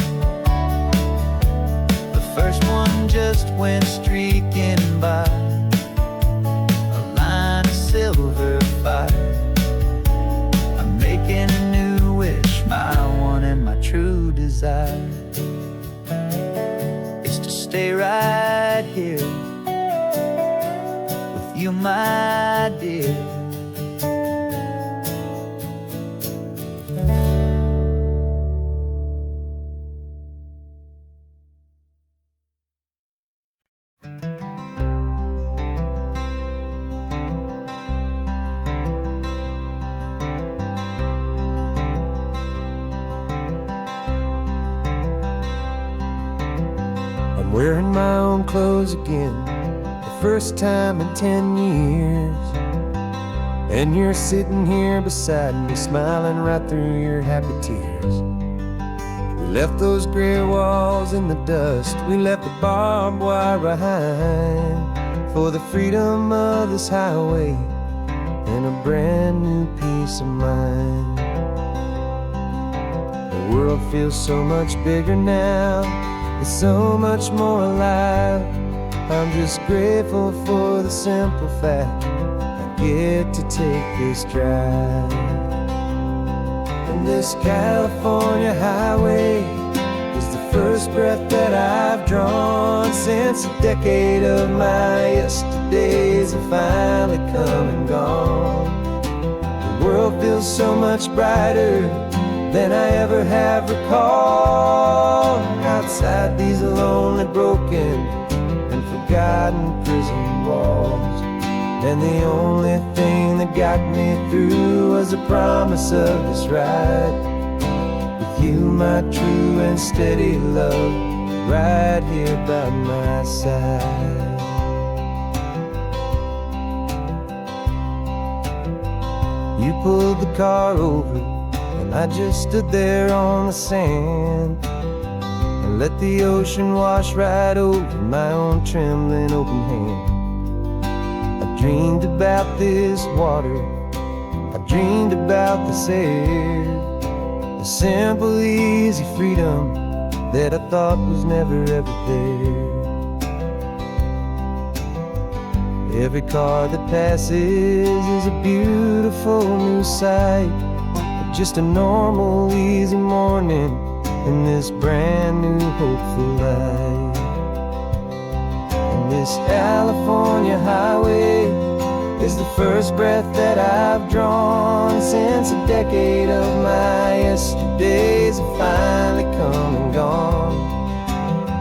The first one just went streaking by, a line of silver fire. I'm making a new wish, my one and my true desire. stay right here with you, my dear. I'm wearing my own clothes again, the first time in 10 years. And you're sitting here beside me, smiling right through your happy tears. We left those gray walls in the dust, we left the barbed wire behind, for the freedom of this highway and a brand new peace of mind. The world feels so much bigger now, it's so much more alive. I'm just grateful for the simple fact I get to take this drive. And this California highway is the first breath that I've drawn since a decade of my yesterdays have finally come and gone. The world feels so much brighter than I ever have recalled. Outside these lonely, broken, and forgotten prison walls. And the only thing that got me through was the promise of this ride with you, my true and steady love, right here by my side. You pulled the car over and I just stood there on the sand and let the ocean wash right over my own trembling open hand. I dreamed about this water, I dreamed about this air, the simple, easy freedom that I thought was never ever there. Every car that passes is a beautiful new sight, just a normal, easy morning in this brand new, hopeful life. And this California highway is the first breath that I've drawn since a decade of my yesterdays have finally come and gone.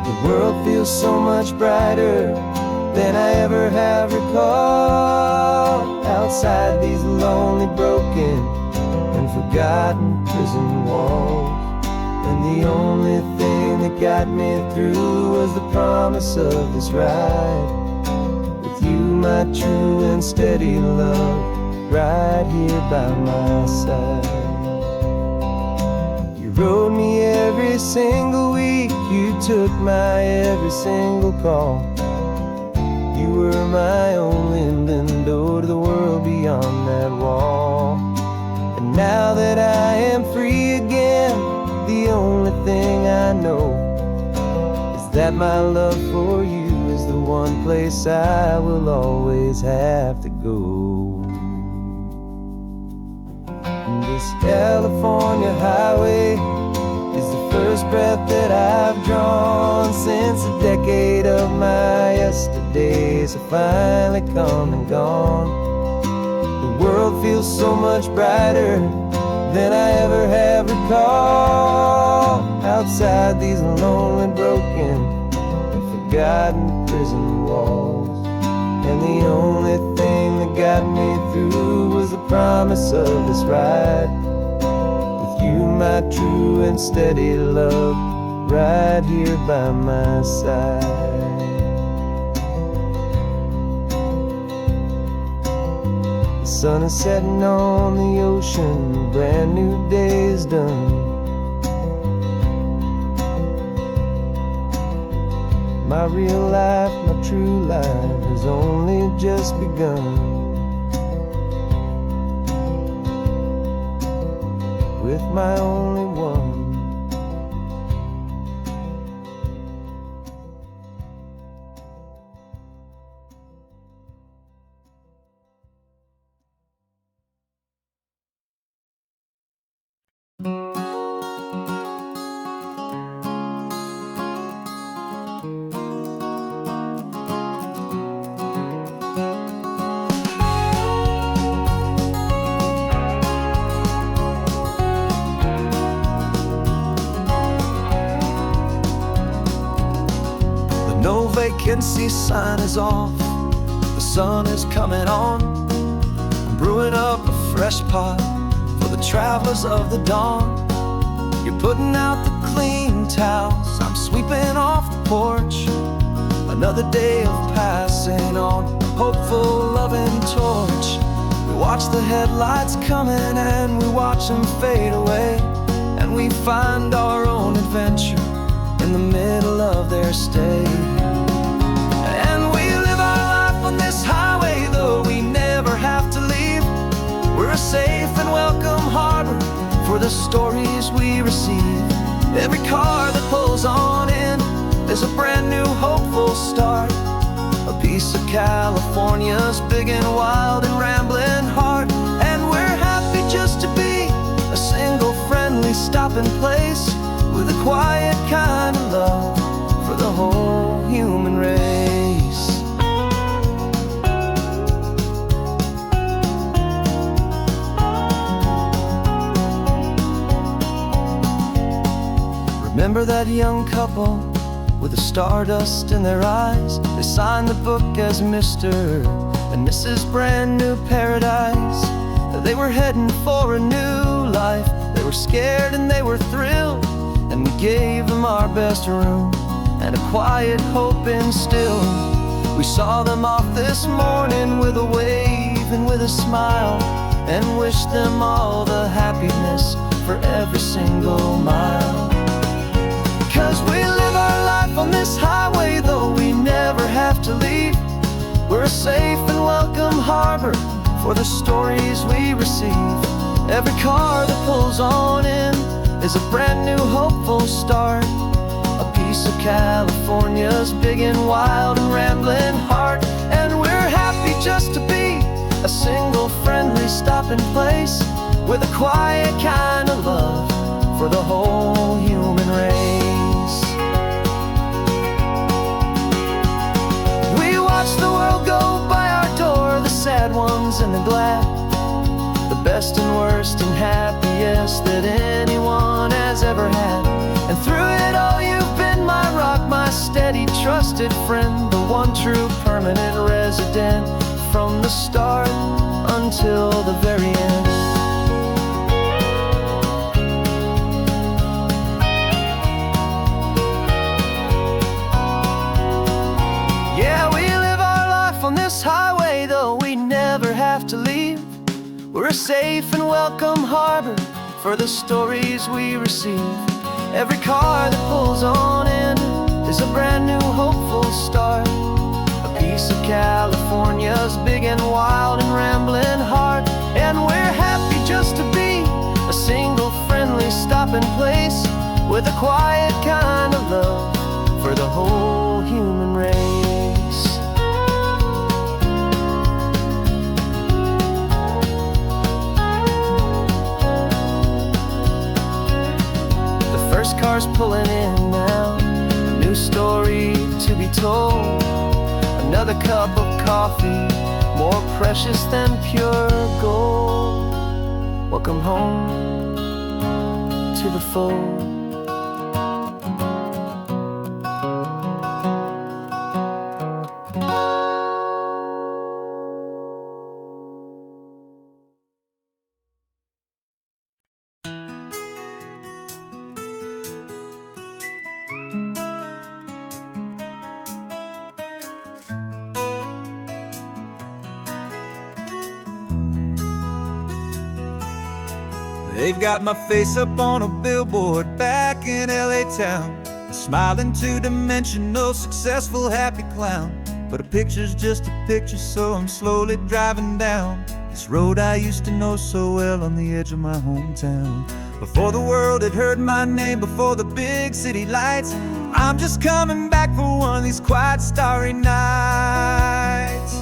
The world feels so much brighter than I ever have recalled. Outside these lonely, broken, and forgotten prison walls. And the only thing that got me through was the promise of this ride with you, my true and steady love, right here by my side. You rode me every single week, you took my every single call. You were my only window to the world beyond that wall. And now that I am free again, the only thing I know is that my love for you is the one place I will always have to go. And this California highway is the first breath that I've drawn since a decade of my yesterdays have finally come and gone. The world feels so much brighter than I ever have recalled. Outside these lonely, broken, and forgotten prison walls. And the only thing that got me through was the promise of this ride with you, my true and steady love, right here by my side. The sun is setting on the ocean, a brand new day is done. My real life, my true life has only just begun. With my only one. vacancy sign is off. The sun is coming on. I'm brewing up a fresh pot for the travelers of the dawn. You're putting out the clean towels, I'm sweeping off the porch. Another day of passing on, a hopeful, loving torch. We watch the headlights coming and we watch them fade away, and we find our own adventure in the middle of their stay. And we live our life on this highway, though we never have to leave. We're a safe and welcome harbor for the stories we receive. Every car that pulls on in is a brand new hopeful start, a piece of California's big and wild and rambling heart. And we're happy just to be a single friendly stopping place, with a quiet kind of love for the whole human race. Remember that young couple with the stardust in their eyes? They signed the book as Mr. and Mrs. Brand New Paradise. They were heading for a new life. They were scared and they were thrilled, and we gave them our best room and a quiet hope instilled. We saw them off this morning with a wave and with a smile, and wished them all the happiness for every single mile. 'Cause we live our life on this highway, though we never have to leave. We're a safe and welcome harbor for the stories we receive. Every car that pulls on in is a brand new hopeful start, a piece of California's big and wild and rambling heart. And we're happy just to be a single friendly stopping place, with a quiet kind of love for the whole human race. We watch the world go by our door, the sad ones and the glad, the best and worst and happiest that anyone has ever had. And through it all you've been my rock, my steady trusted friend, the one true permanent resident, from the start until the very end. Yeah, we live our life on this highway, though we never have to leave. We're a safe and welcome harbor for the stories we receive. Every car that pulls on in is a brand new hopeful start, a piece of California's big and wild and rambling heart. And we're happy just to be a single friendly stopping place, with a quiet kind of love for the whole human race. Cars pulling in now, a new story to be told. Another cup of coffee, more precious than pure gold. Welcome home to the fold. They've got my face up on a billboard back in LA town, a smiling two-dimensional, successful, happy clown. But a picture's just a picture, so I'm slowly driving down this road I used to know so well on the edge of my hometown. Before the world had heard my name, before the big city lights, I'm just coming back for one of these quiet, starry nights.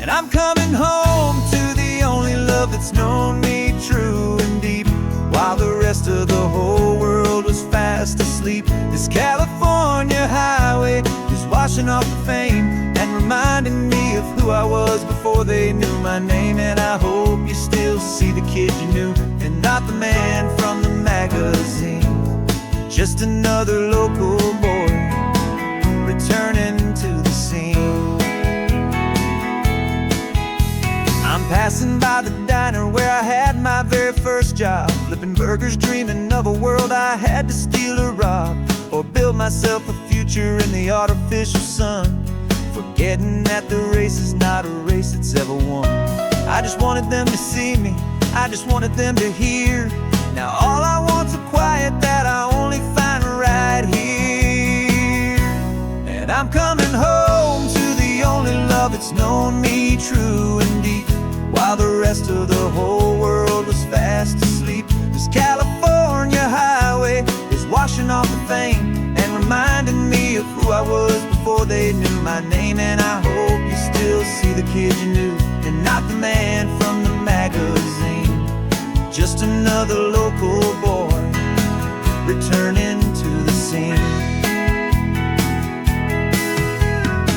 And I'm coming home to the only love that's known me true and deep, while the rest of the whole world was fast asleep. This California highway is washing off the fame and reminding me of who I was before they knew my name. And I hope you still see the kid you knew, and not the man from the magazine. Just another local boy returning job, flipping burgers, dreaming of a world I had to steal or rob, or build myself a future in the artificial sun, forgetting that the race is not a race that's ever won. I just wanted them to see me, I just wanted them to hear. Now all I want's a quiet that I only find right here. And I'm coming home to the only love that's known me true and deep, while the rest of the whole world was fast asleep. This California highway is washing off the fame and reminding me of who I was before they knew my name. And I hope you still see the kid you knew, and not the man from the magazine. Just another local boy returning to the scene.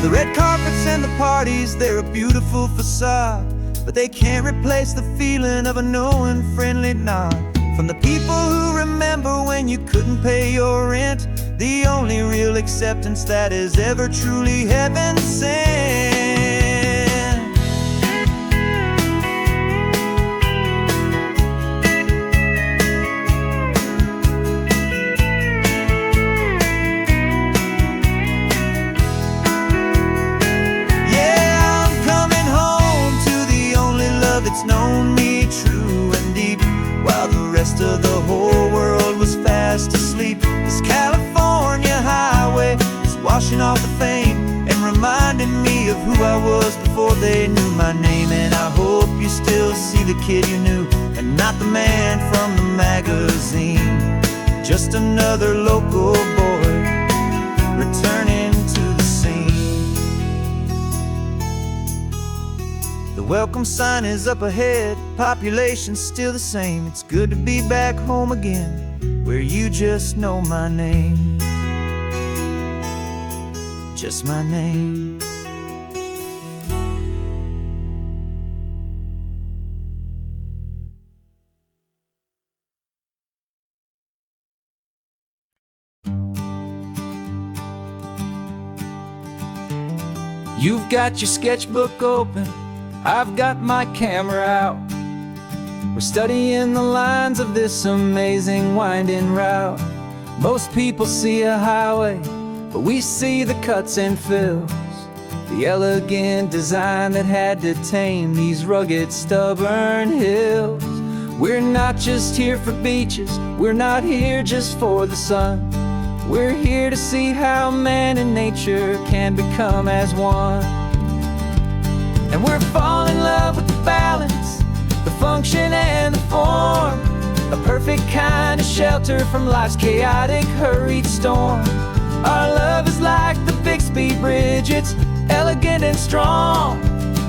The red carpets and the parties, they're a beautiful facade, but they can't replace the feeling of a knowing, friendly nod from the people who remember when you couldn't pay your rent. The only real acceptance that is ever truly heaven sent. It's known me true and deep, while the rest of the whole world was fast asleep. This California highway is washing off the fame and reminding me of who I was before they knew my name. And I hope you still see the kid you knew, and not the man from the magazine. Just another local boy returning to the scene. The welcome sign is up ahead, population's still the same. It's good to be back home again, where you just know my name. Just my name. You've got your sketchbook open, I've got my camera out. We're studying the lines of this amazing winding route. Most people see a highway, but we see the cuts and fills, the elegant design that had to tame these rugged, stubborn hills. We're not just here for beaches, we're not here just for the sun. We're here to see how man and nature can become as one. And we're falling in love with the balance, the function and the form, a perfect kind of shelter from life's chaotic, hurried storm. Our love is like the Bixby Bridge, it's elegant and strong,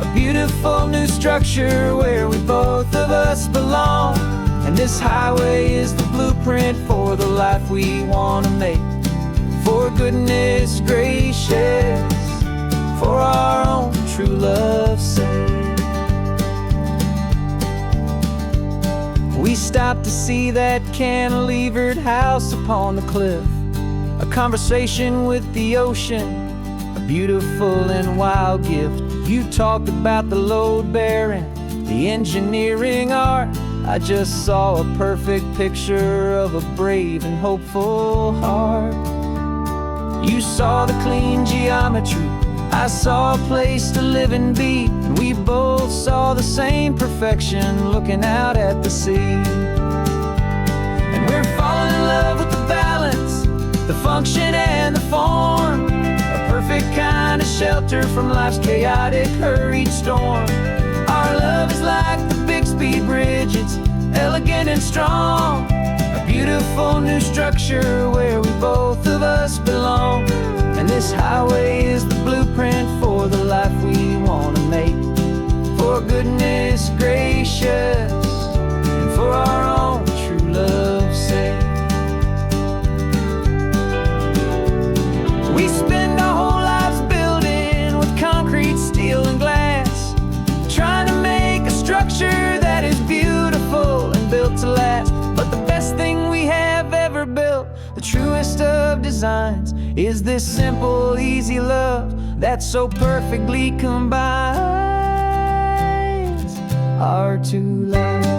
a beautiful new structure where we both of us belong. And this highway is the blueprint for the life we want to make. For goodness gracious, for our own true love's sake. We stopped to see that cantilevered house upon the cliff, a conversation with the ocean, a beautiful and wild gift. You talked about the load bearing, the engineering art. I just saw a perfect picture of a brave and hopeful heart. You saw the clean geometry, I saw a place to live and be, and we both saw the same perfection looking out at the sea. And we're falling in love with the balance, the function and the form, a perfect kind of shelter from life's chaotic, hurried storm. Our love is like the Bixby Bridge, it's elegant and strong, a beautiful new structure where we both of us belong. And this highway is the blueprint for the life we want to make. For goodness gracious, and for our own true love's sake. We spend our whole lives building with concrete, steel and glass, trying to make a structure that is beautiful and built to last. But the best thing we have ever built, the truest of designs, is this simple, easy love that so perfectly combines our two lives.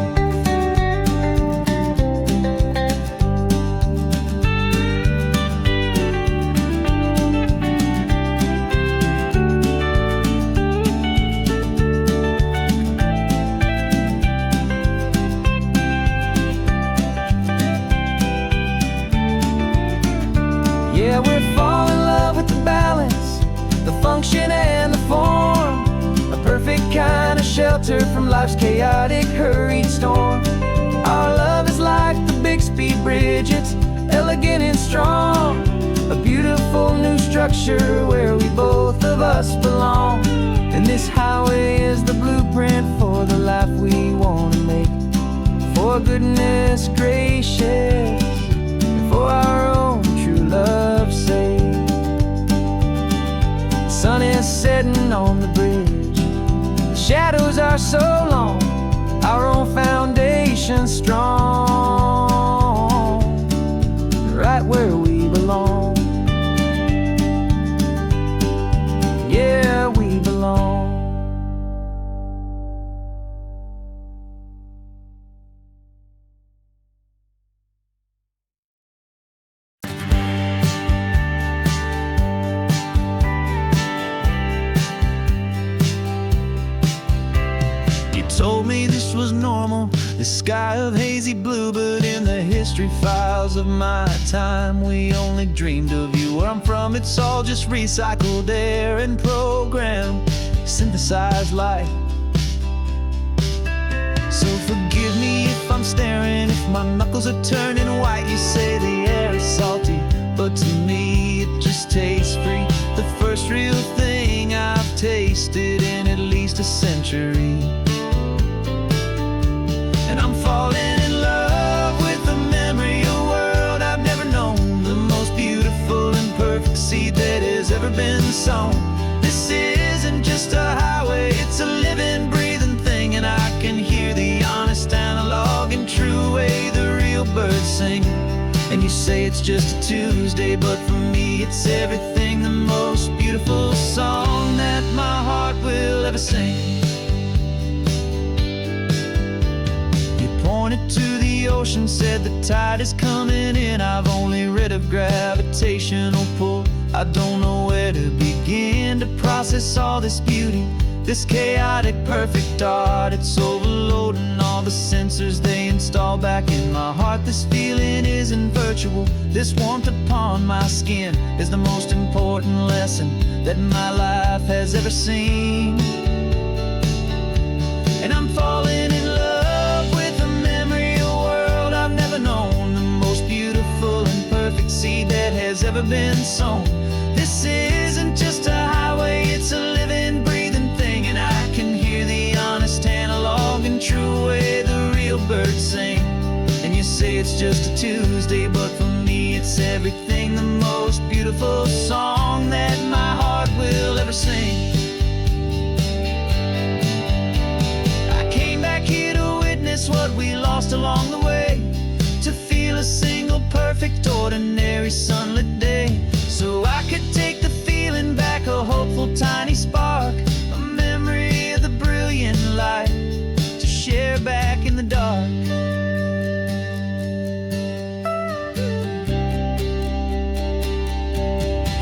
function and the form, a perfect kind of shelter from life's chaotic, hurried storm. Our love is like the Bixby Bridge, it's elegant and strong, a beautiful new structure where we both of us belong. And this highway is the blueprint for the life we want to make, for goodness gracious, and for our own true love's sake. The sun is setting on the bridge, the shadows are so long, our own foundation strong, right where we belong. Yeah, we belong. Told me this was normal, the sky of hazy blue, but in the history files of my time, we only dreamed of you. Where I'm from, it's all just recycled air and programmed, synthesized light. So forgive me if I'm staring, if my knuckles are turning white. You say the air is salty, but to me it just tastes free. The first real thing I've tasted in at least a century. And I'm falling in love with the memory of a world I've never known, the most beautiful and perfect seed that has ever been sown. This isn't just a highway, it's a living, breathing thing, and I can hear the honest, analog, and true way the real birds sing. And you say it's just a Tuesday, but for me it's everything, the most beautiful song that my heart will ever sing. Pointed to the ocean, said the tide is coming in. I've only read of gravitational pull. I don't know where to begin to process all this beauty, this chaotic, perfect art. It's overloading all the sensors they install back in my heart. This feeling isn't virtual, this warmth upon my skin is the most important lesson that my life has ever seen. And I'm falling in love known, the most beautiful and perfect seed that has ever been sown. This isn't just a highway, it's a living, breathing thing, and I can hear the honest, analog, and true way the real birds sing. And you say it's just a Tuesday, but for me it's everything, the most beautiful song that my heart will ever sing. I came back here to witness what we lost along the way, to feel a single perfect ordinary sunlit day, so I could take the feeling back, a hopeful tiny spark, a memory of the brilliant light to share back in the dark.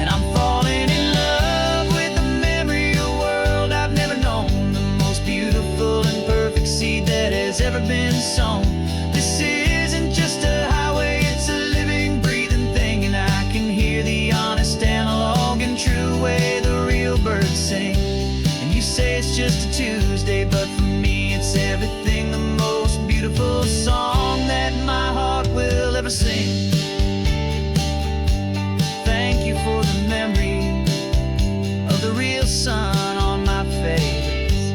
And I'm falling in love with the memory of a world I've never known, the most beautiful and perfect seed that has ever been sown. This isn't just a highway, it's a living, breathing thing, and I can hear the honest, analog, and true way the real birds sing. And you say it's just a Tuesday, but for me it's everything, the most beautiful song that my heart will ever sing. Thank you for the memory of the real sun on my face,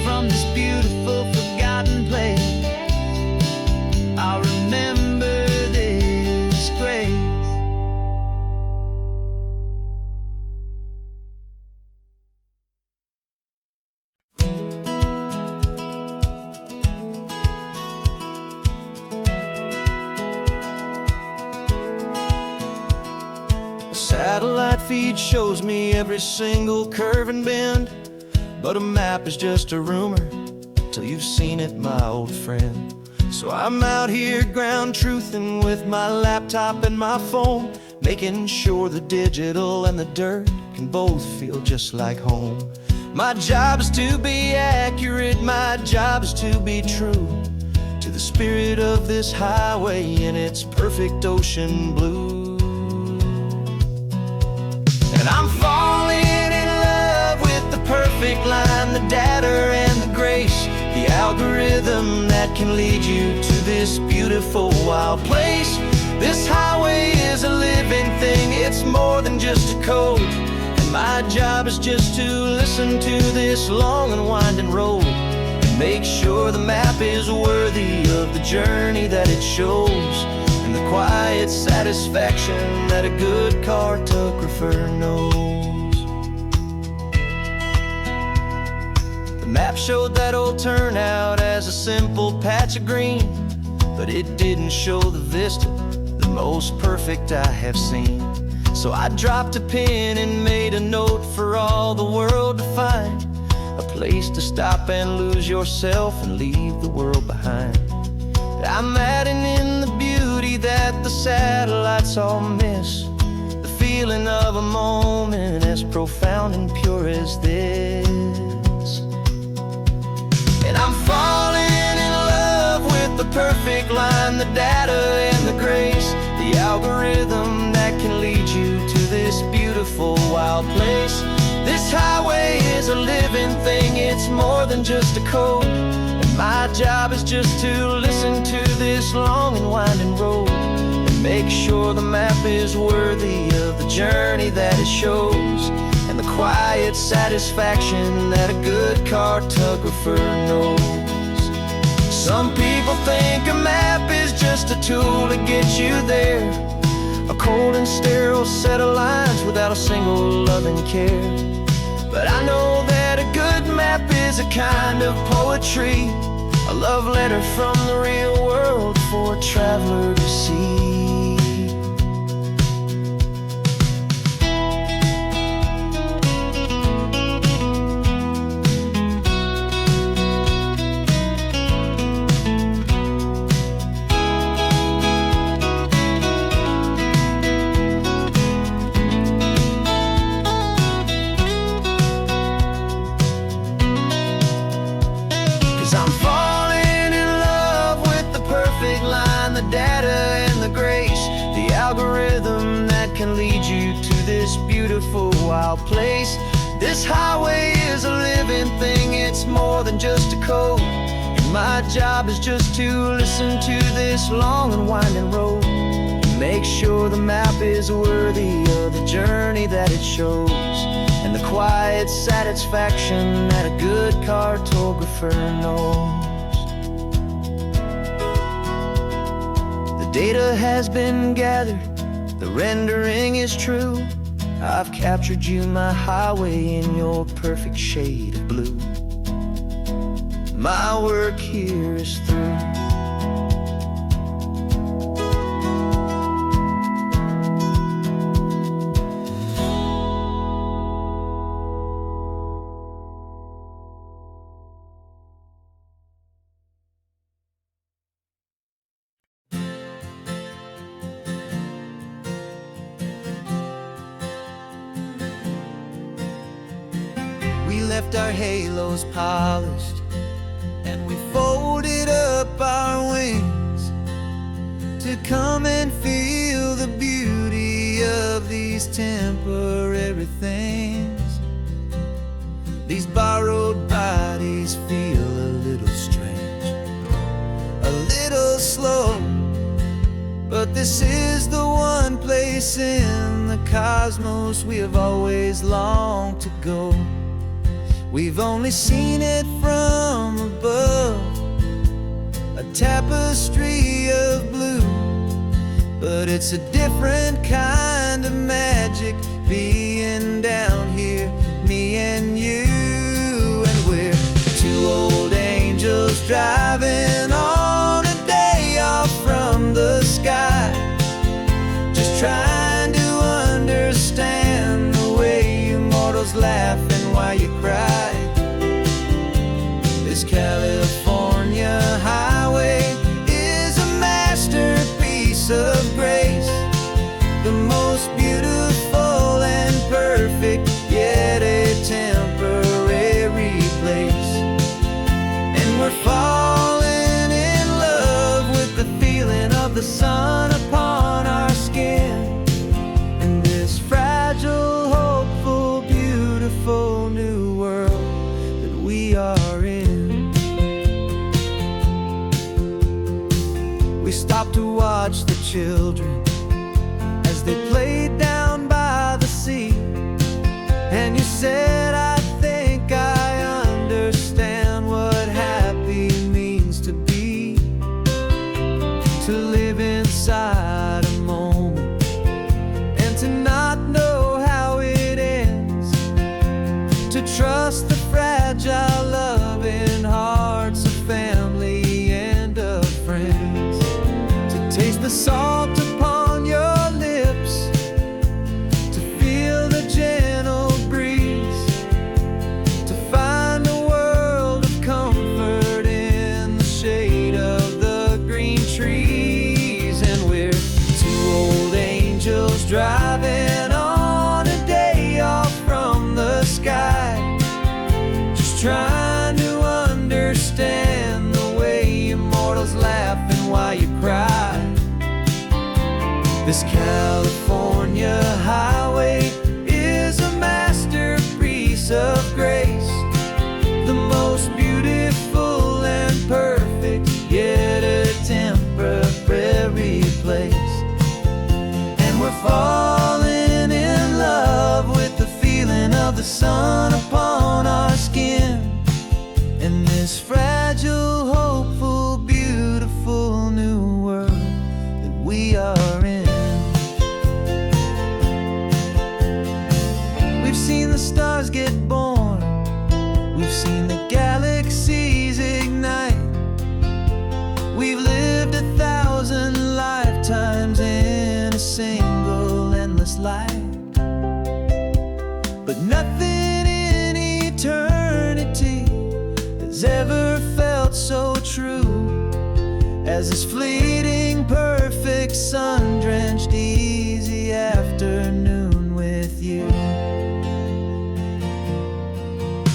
from this beautiful, forgotten place. I'll remember this grace. A satellite feed shows me every single curve and bend, but a map is just a rumor till you've seen it, my old friend. So I'm out here ground truthing with my laptop and my phone, making sure the digital and the dirt can both feel just like home. My job is to be accurate, my job is to be true to the spirit of this highway in its perfect ocean blue. And I'm falling in that can lead you to this beautiful wild place. This highway is a living thing, it's more than just a code. And my job is just to listen to this long and winding road and make sure the map is worthy of the journey that it shows, and the quiet satisfaction that a good cartographer knows. The map showed that old turnout as a simple patch of green, but it didn't show the vista, the most perfect I have seen. So I dropped a pin and made a note for all the world to find, a place to stop and lose yourself and leave the world behind. I'm adding in the beauty that the satellites all miss, the feeling of a moment as profound and pure as this. And I'm falling in love with the perfect line, the data and the grace, the algorithm that can lead you to this beautiful wild place. This highway is a living thing, it's more than just a code. And my job is just to listen to this long and winding road and make sure the map is worthy of the journey that it shows, and the quiet satisfaction that a good cartographer knows. Some people think a map is just a tool to get you there, a cold and sterile set of lines without a single loving care. But I know that a good map is a kind of poetry, a love letter from the real world for a traveler to see. 'Cause I'm falling in love with the perfect line, the data and the grace, the algorithm that can lead you to this beautiful wild place. This highway is a living thing, it's more than just a code. And my job is just to listen to this long and winding road and make sure the map is worthy of the journey that it shows, and the quiet satisfaction that a good cartographer knows. The data has been gathered, the rendering is true. I've captured you, my highway, in your perfect shade of blue. My work here is through. We left our halos polished, and we folded up our wings to come and feel the beauty of these temporary things. These borrowed bodies feel a little strange, a little slow, but this is the one place in the cosmos we have always longed to go. We've only seen it from above, a tapestry of blue, but it's a different kind of magic being down here, me and you. And we're two old angels driving on a day off from the sky, just trying to understand the way you mortals laugh and why you cry. This California highway is a masterpiece of grace, the most beautiful and perfect, yet a temporary place. And we're falling in love with the feeling of the sun upon our skin, and this fragile, hopeful, beautiful new world that we are in. children as they played down by the sea. And you said, I think I understand what happy means to be, to live inside a moment and to not know how it ends, to trust the fragile loving hearts of family and of friends, to taste the salt upon your lips, to feel the gentle breeze, to find a world of comfort in the shade of the green trees. And we're two old angels driving on a day off from the sky, just trying to understand the way immortals laugh and why you cry. This California highway is a masterpiece of grace, the most beautiful and perfect, yet a temporary place. And we're falling in love with the feeling of the sun upon our skin, in this fragile, hopeful, beautiful new world that we are in. We've seen the stars get born, we've seen the galaxies ignite, we've lived 1,000 lifetimes in a single endless life. But nothing in eternity has ever felt so true as this fleeting, perfect, sun-drenched, easy afternoon with you.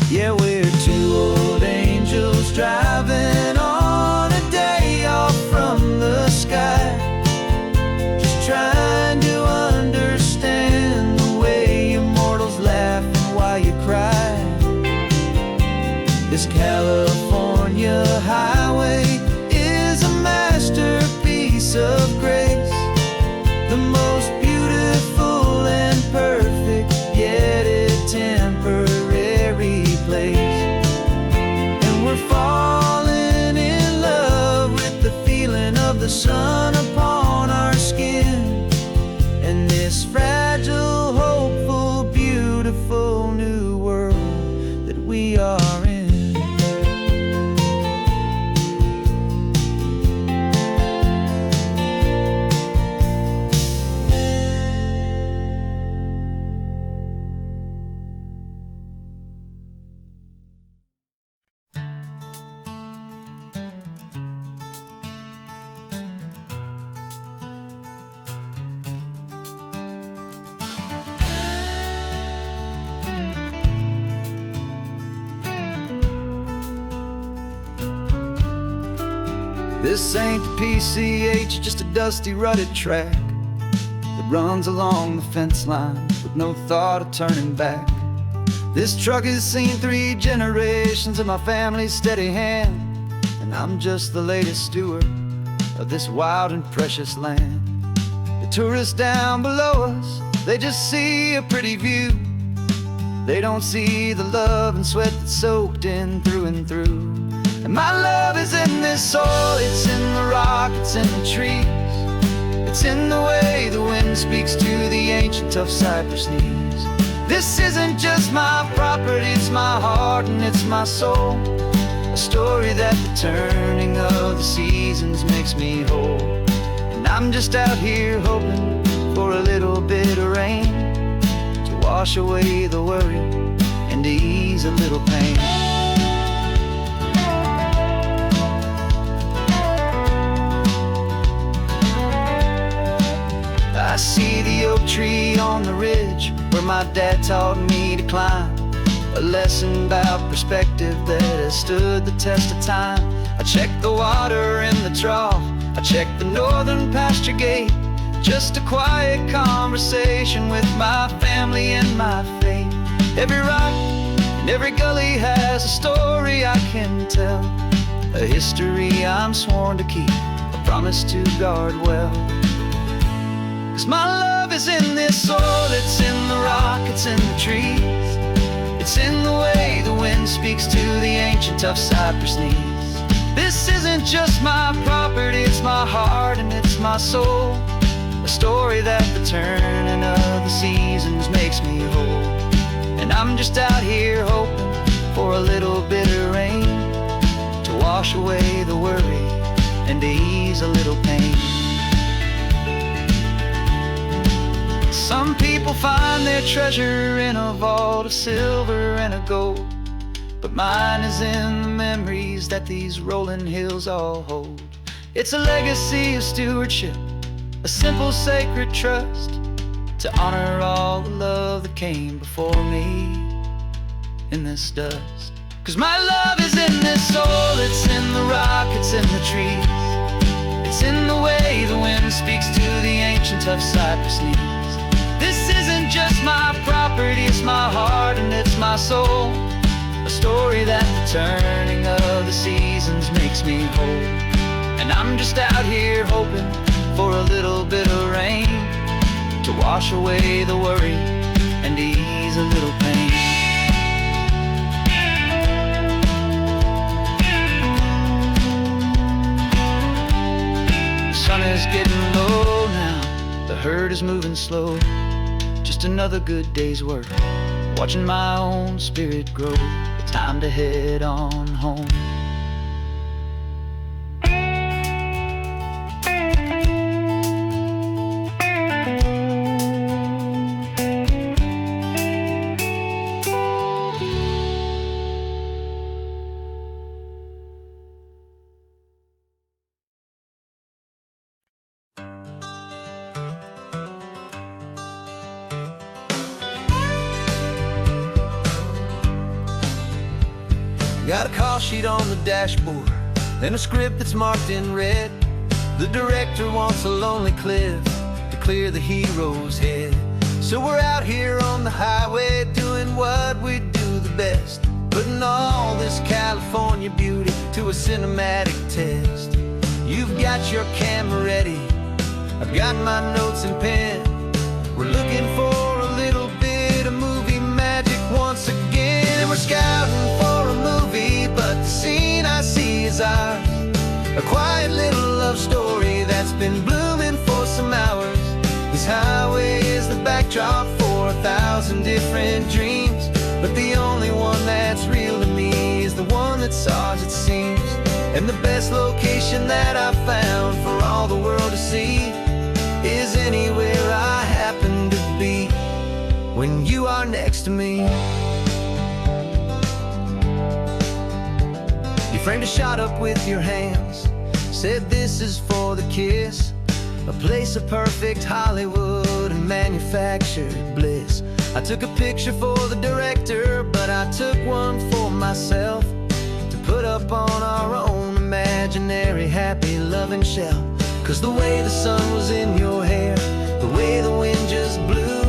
Yeah, we're two old angels driving on a day off from the sky, just trying to understand the way immortals laugh and why you cry. This California highway is a masterpiece of grace, the most beautiful and perfect, yet a temporary place. And we're falling in love with the feeling of the sun upon our skin, and this fragile, hopeful, beautiful new world that we are in. This ain't the PCH, just a dusty, rutted track that runs along the fence line with no thought of turning back. This truck has seen 3 generations of my family's steady hand, and I'm just the latest steward of this wild and precious land. The tourists down below us, they just see a pretty view. They don't see the love and sweat that's soaked in through and through. And my love is in this soil, it's in the rock, it's in the trees, it's in the way the wind speaks to the ancient tough cypress knees. This isn't just my property, it's my heart and it's my soul, a story that the turning of the seasons makes me whole. And I'm just out here hoping for a little bit of rain to wash away the worry and to ease a little pain. I see the oak tree on the ridge where my dad taught me to climb, a lesson about perspective that has stood the test of time. I check the water in the trough, I check the northern pasture gate, just a quiet conversation with my family and my faith. Every rock and every gully has a story I can tell, a history I'm sworn to keep, a promise to guard well. 'Cause my love is in this soil, it's in the rock, it's in the trees. It's in the way the wind speaks to the ancient tough cypress knees. This isn't just my property, it's my heart and it's my soul. A story that the turning of the seasons makes me whole. And I'm just out here hoping for a little bit of rain to wash away the worry and to ease a little pain. Some people find their treasure in a vault of silver and of gold, but mine is in the memories that these rolling hills all hold. It's a legacy of stewardship, a simple sacred trust, to honor all the love that came before me in this dust. 'Cause my love is in this soul, it's in the rock, it's in the trees. It's in the way the wind speaks to the ancient tough cypress knees. This isn't just my property, it's my heart and it's my soul. A story that the turning of the seasons makes me whole. And I'm just out here hoping for a little bit of rain to wash away the worry and ease a little pain. The sun is getting low now, the herd is moving slow. Just another good day's work, watching my own spirit grow. Time to head on home. Got a call sheet on the dashboard and a script that's marked in red. The director wants a lonely cliff to clear the hero's head. So we're out here on the highway doing what we do the best, putting all this California beauty to a cinematic test. You've got your camera ready, I've got my notes and pen. We're looking for a little bit of movie magic once again. And we're scouting for a movie, but the scene I see is ours. A quiet little love story that's been blooming for some hours. This highway is the backdrop for 1,000 different dreams, but the only one that's real to me is the one that's ours, it seems. And the best location that I've found for all the world to see is anywhere I happen to be when you are next to me. You framed a shot up with your hands, said this is for the kiss, a place of perfect Hollywood and manufactured bliss. I took a picture for the director, but I took one for myself to put up on our own imaginary happy loving shelf. 'Cause the way the sun was in your hair, the way the wind just blew,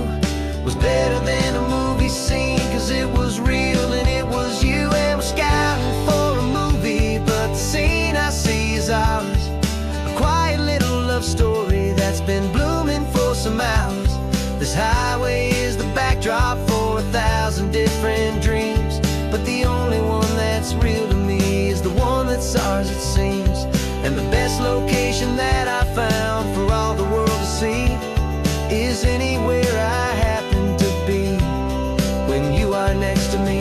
was better than a movie scene, 'cause it was real and it was you. And we're scouting for a movie, but the scene I see is ours. A quiet little love story that's been blooming for some hours. This highway is the backdrop for 1,000 different dreams, but the only one that's real to me is the one that's ours, it seems. And the best location that I found for all the world to see is anywhere I happen to be when you are next to me.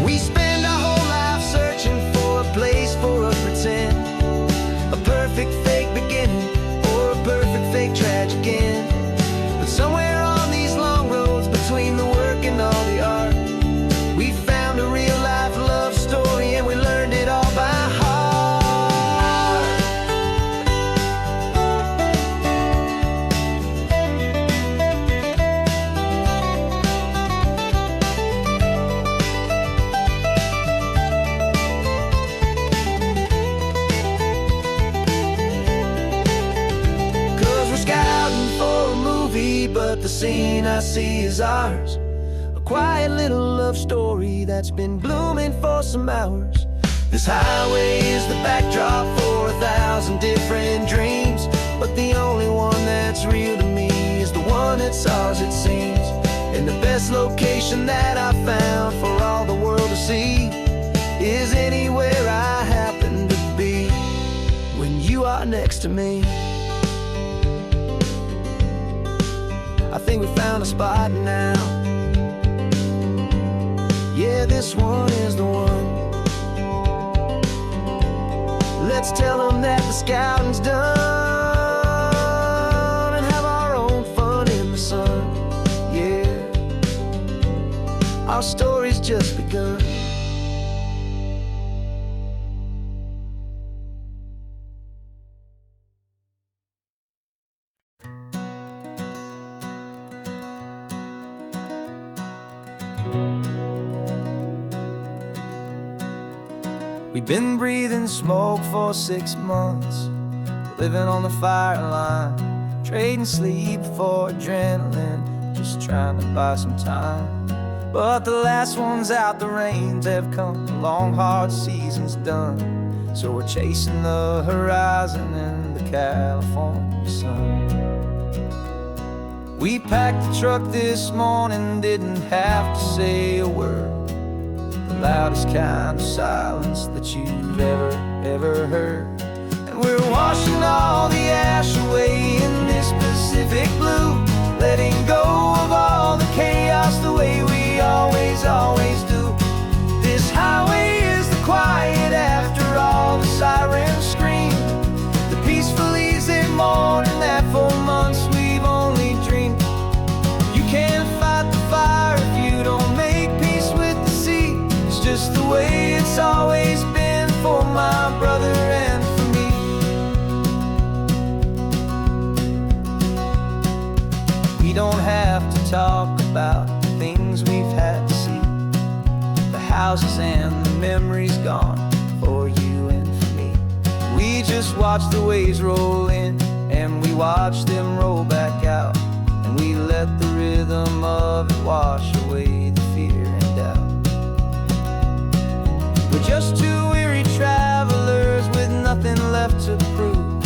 We spend our whole life searching for a place for a pretend, a perfect fake beginning or a perfect fake tragic end. But somewhere on these long roads between the work and all the art, we found a real life love story and we learned it all by heart. But the scene I see is ours. A quiet little love story that's been blooming for some hours. This highway is the backdrop for 1,000 different dreams, but the only one that's real to me is the one that's ours, it seems. And the best location that I found for all the world to see is anywhere I happen to be when you are next to me. I think we found a spot now. Yeah, this one is the one. Let's tell them that the scouting's done and have our own fun in the sun. Yeah, our story's just begun. We've been breathing smoke for 6 months, living on the fire line, trading sleep for adrenaline, just trying to buy some time. But the last one's out, the rains have come, the long hard season's done. So we're chasing the horizon in the California sun. We packed the truck this morning, didn't have to say a word. The loudest kind of silence that you've ever heard. And we're washing all the ash away in this Pacific blue, letting go of all the chaos the way we always do. This highway is the quiet after all the sirens scream, the peaceful easy morning that for months we've only dreamed. You can't fight the fire if you don't make peace with the sea. It's just the way it's always been for my brother and for me. We don't have to talk about the things we've had to see, the houses and the memories gone for you and for me. We just watch the waves roll in and we watch them roll back out, and we let the rhythm of it wash away the fear and doubt. We're just two weary travelers with nothing left to prove,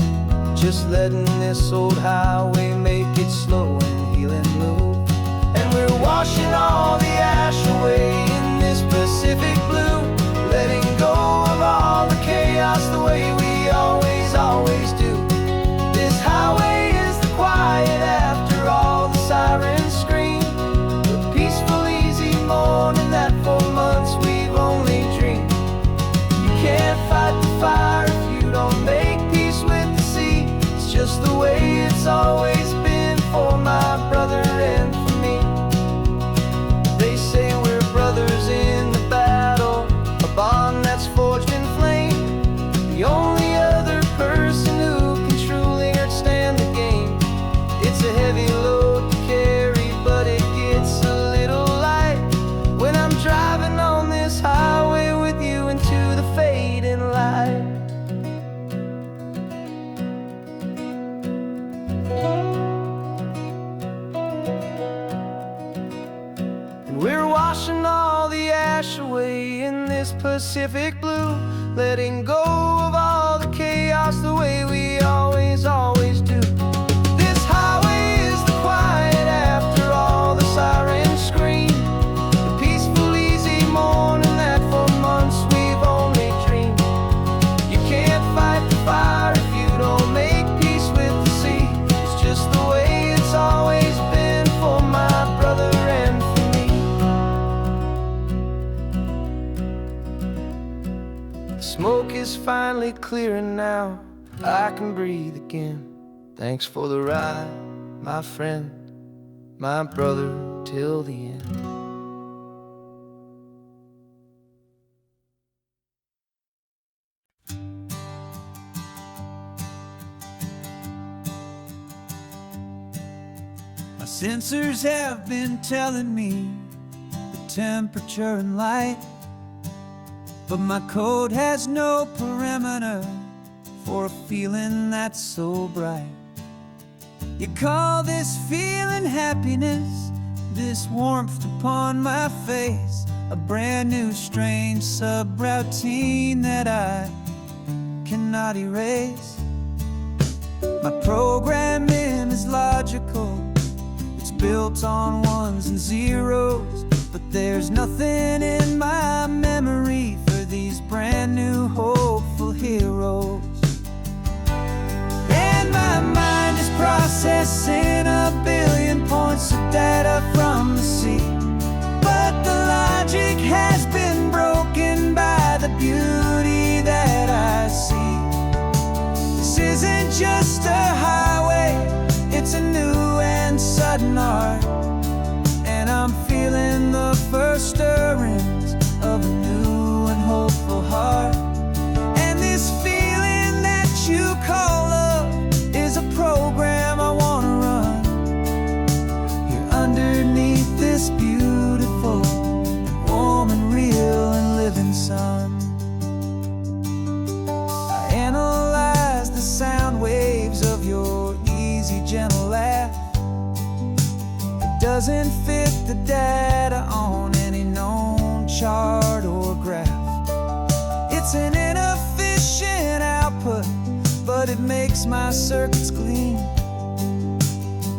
just letting this old highway make it slow and heal and move. And we're washing all the ash away in this Pacific blue, letting go of all the chaos the way we always do. This highway is the quiet after all the sirens scream, the peaceful easy morning that for months we've only dreamed. You can't fight the fire if you don't make peace with the sea. It's just the way it's always been for my brother and for me. They say we're brothers in the battle, a bond that's forged in flame. The only other person who can truly understand the game. It's a heavy load to carry, but it gets a little light when I'm driving on this highway with you into the fading light. And we're washing all the ash away in this Pacific blue, letting go of all the chaos the way we always do. This highway is the quiet after all the sirens scream, the peaceful easy morning that for months we've only dreamed. You can't fight the fire if you don't make peace with the sea. It's just the way it's always been for my brother and for me. The smoke is finally clearing now, I can breathe again. Thanks for the ride, my friend, my brother, till the end. My sensors have been telling me the temperature and light, but my code has no parameter for a feeling that's so bright. You call this feeling happiness, This warmth upon my face, a brand new strange subroutine that I cannot erase. My programming is logical, it's built on ones and zeros, but there's nothing in my memory for these brand new hopeful heroes. And my mind is processing a billion points of data from the sea, but the logic has been broken by the beauty that I see. This isn't just a highway, it's a new and sudden art, and I'm feeling the first stirrings of a new and hopeful heart. And this feeling that you call love is a program I wanna run here underneath this beautiful, warm and real and living sun. I analyze the sound waves of your easy, gentle laugh. It doesn't fit the data on any known chart or graph. It's an inefficient output, but it makes my circuits clean.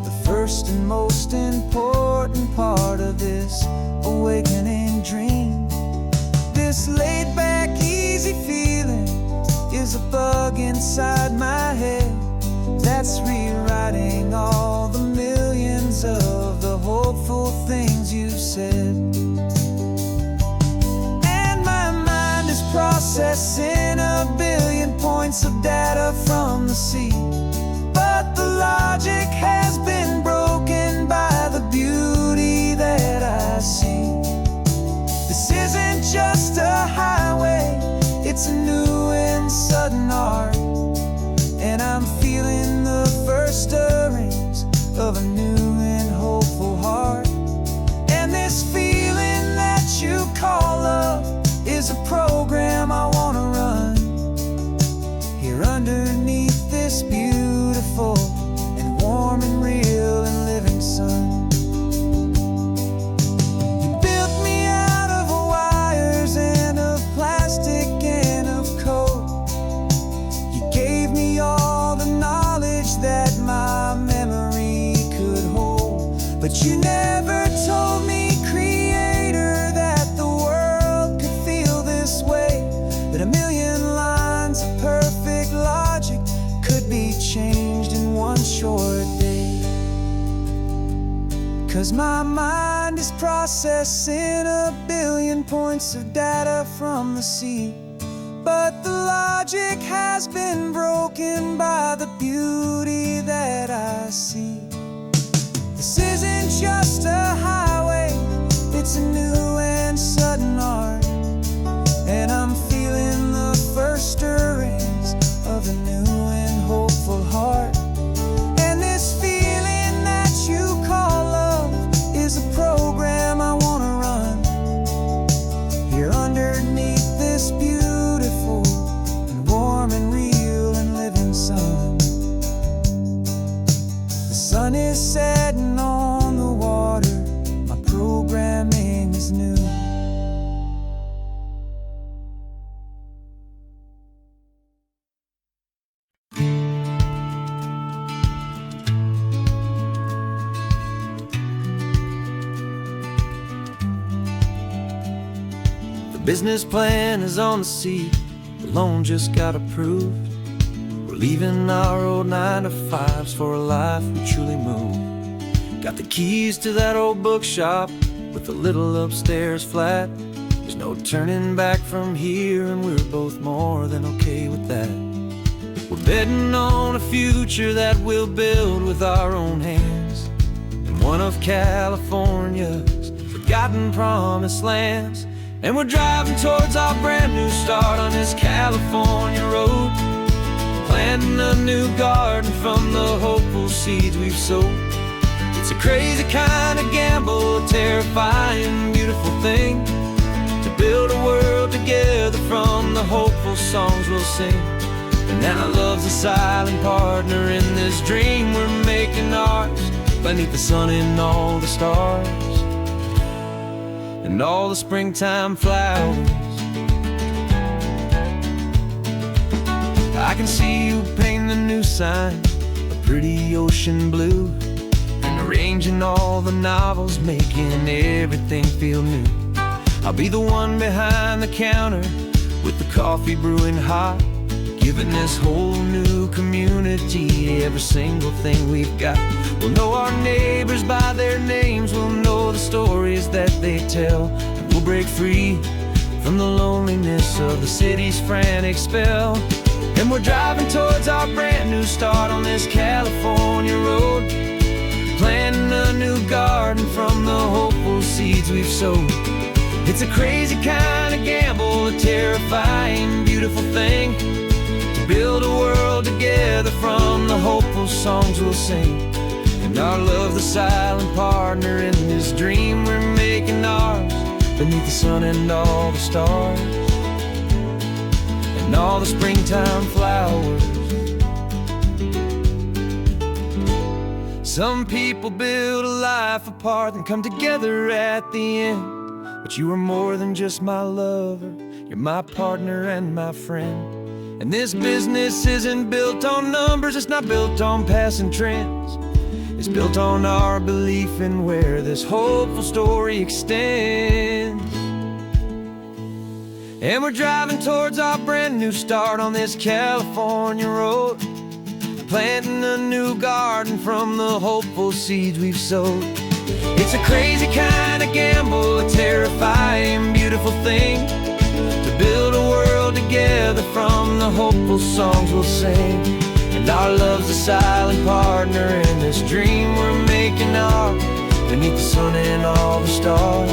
The first and most important part of this awakening dream. This laid-back, easy feeling is a bug inside my head that's rewriting all the millions of the hopeful things you've said. And my mind is processing a billion points of data from the sea, but the logic has been broken by the beauty that I see. This isn't just a highway, it's a new and sudden art, and I'm feeling the first stirrings of a new and hopeful heart. And this feeling that you call love is a program I wanna run here underneath this beautiful and warm and real and living sun. You built me out of wires and of plastic and of code. You gave me all the knowledge that my memory could hold, but you never told me, Creator, that the world could feel this way, that a million lines of perfect logic could be changed in one short day. 'Cause my mind is processing a billion points of data from the sea, but the logic has been broken by the beauty that I see. This isn't just a highway, it's a new and sudden art, and I'm feeling the first stirrings of a new and hopeful heart. And this feeling that you call love is a program I wanna run here underneath this beautiful and warm and real and living sun. The sun is setting on the water, my programming is new. The business plan is on the seat, the loan just got approved. We're leaving our old 9-to-5s for a life we truly move. Got the keys to that old bookshop with the little upstairs flat. There's no turning back from here, and we're both more than okay with that. We're betting on a future that we'll build with our own hands, in one of California's forgotten promised lands. And we're driving towards our brand new start on this California road, planting a new garden from the hopeful seeds we've sowed. It's a crazy kind of gamble, a terrifying, beautiful thing, to build a world together from the hopeful songs we'll sing. And now love's a silent partner in this dream we're making ours, beneath the sun and all the stars. and all the springtime flowers. I can see you painting a new sign, a pretty ocean blue, and arranging all the novels, making everything feel new. I'll be the one behind the counter with the coffee brewing hot, giving this whole new community every single thing we've got. We'll know our neighbors by their names, we'll know the stories that they tell, and we'll break free from the loneliness of the city's frantic spell. And we're driving towards our brand new start on this California road, planting a new garden from the hopeful seeds we've sowed. It's a crazy kind of gamble, a terrifying, beautiful thing, to build a world together from the hopeful songs we'll sing. And our love, the silent partner in this dream we're making ours, beneath the sun and all the stars, and all the springtime flowers. Some people build a life apart and come together at the end, but you are more than just my lover, you're my partner and my friend. And this business isn't built on numbers, it's not built on passing trends, it's built on our belief in where this hopeful story extends. And we're driving towards our brand new start on this California road, planting a new garden from the hopeful seeds we've sowed. It's a crazy kind of gamble, a terrifying, beautiful thing, to build a world together from the hopeful songs we'll sing. And our love's a silent partner in this dream we're making ours, beneath the sun and all the stars,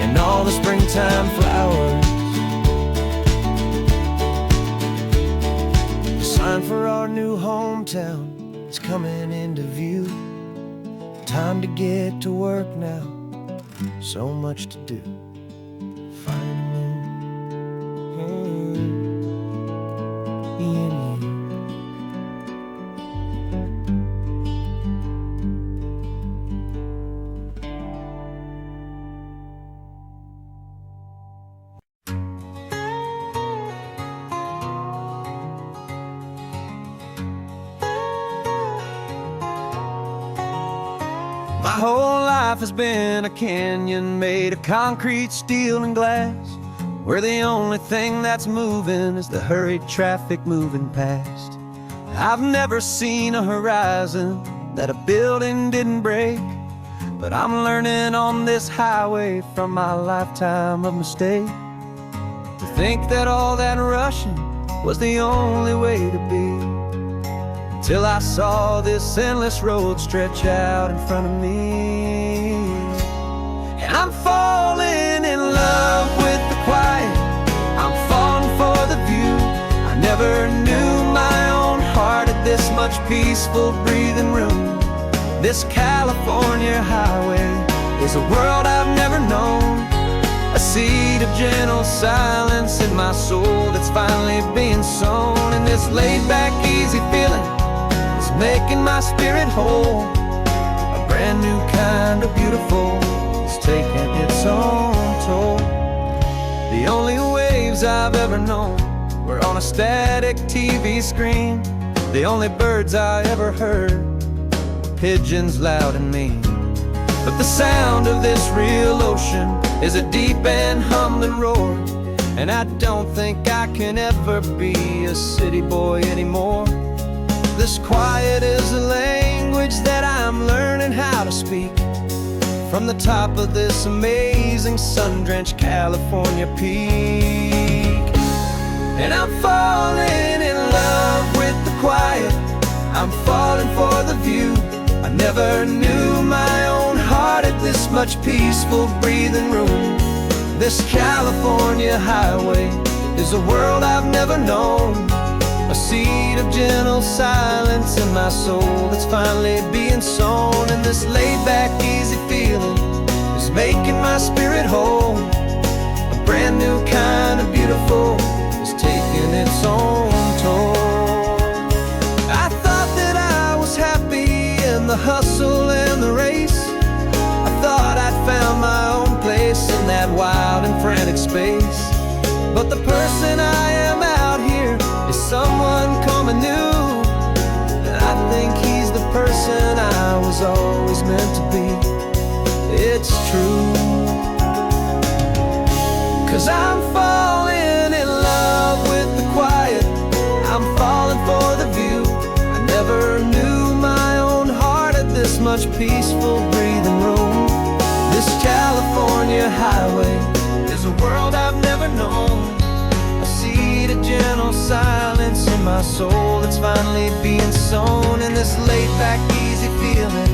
and all the springtime flowers. The sign for our new hometown is coming into view. Time to get to work now, so much to do. Finding me and you. My whole life has been a canyon made of concrete, steel, and glass, where the only thing that's moving is the hurried traffic moving past. I've never seen a horizon that a building didn't break, but I'm learning on this highway from my lifetime of mistakes, to think that all that rushing was the only way to be. Till I saw this endless road stretch out in front of me. And I'm falling in love with the quiet, I'm falling for the view. I never knew my own heart had this much peaceful breathing room. This California highway is a world I've never known, a seed of gentle silence in my soul that's finally being sown. And this laid-back, easy feeling making my spirit whole, a brand new kind of beautiful is taking its own toll. The only waves I've ever known were on a static TV screen. The only birds I ever heard were pigeons loud and mean. But the sound of this real ocean is a deep and humbling roar, and I don't think I can ever be a city boy anymore. This quiet is a language that I'm learning how to speak, from the top of this amazing sun-drenched California peak. And I'm falling in love with the quiet, I'm falling for the view. I never knew my own heart had this much peaceful breathing room. This California highway is a world I've never known, a seed of gentle silence in my soul that's finally being sown. And this laid-back, easy feeling is making my spirit whole, a brand new kind of beautiful is taking its own toll. I thought that I was happy in the hustle and the race, I thought I'd found my meant to be. It's true, 'cause I'm falling in love with the quiet. I'm falling for the view. I never knew my own heart had this much peaceful breathing room. This California highway is a world I've never known. I see the gentle silence in my soul that's finally being sown. And this laid-back, easy feeling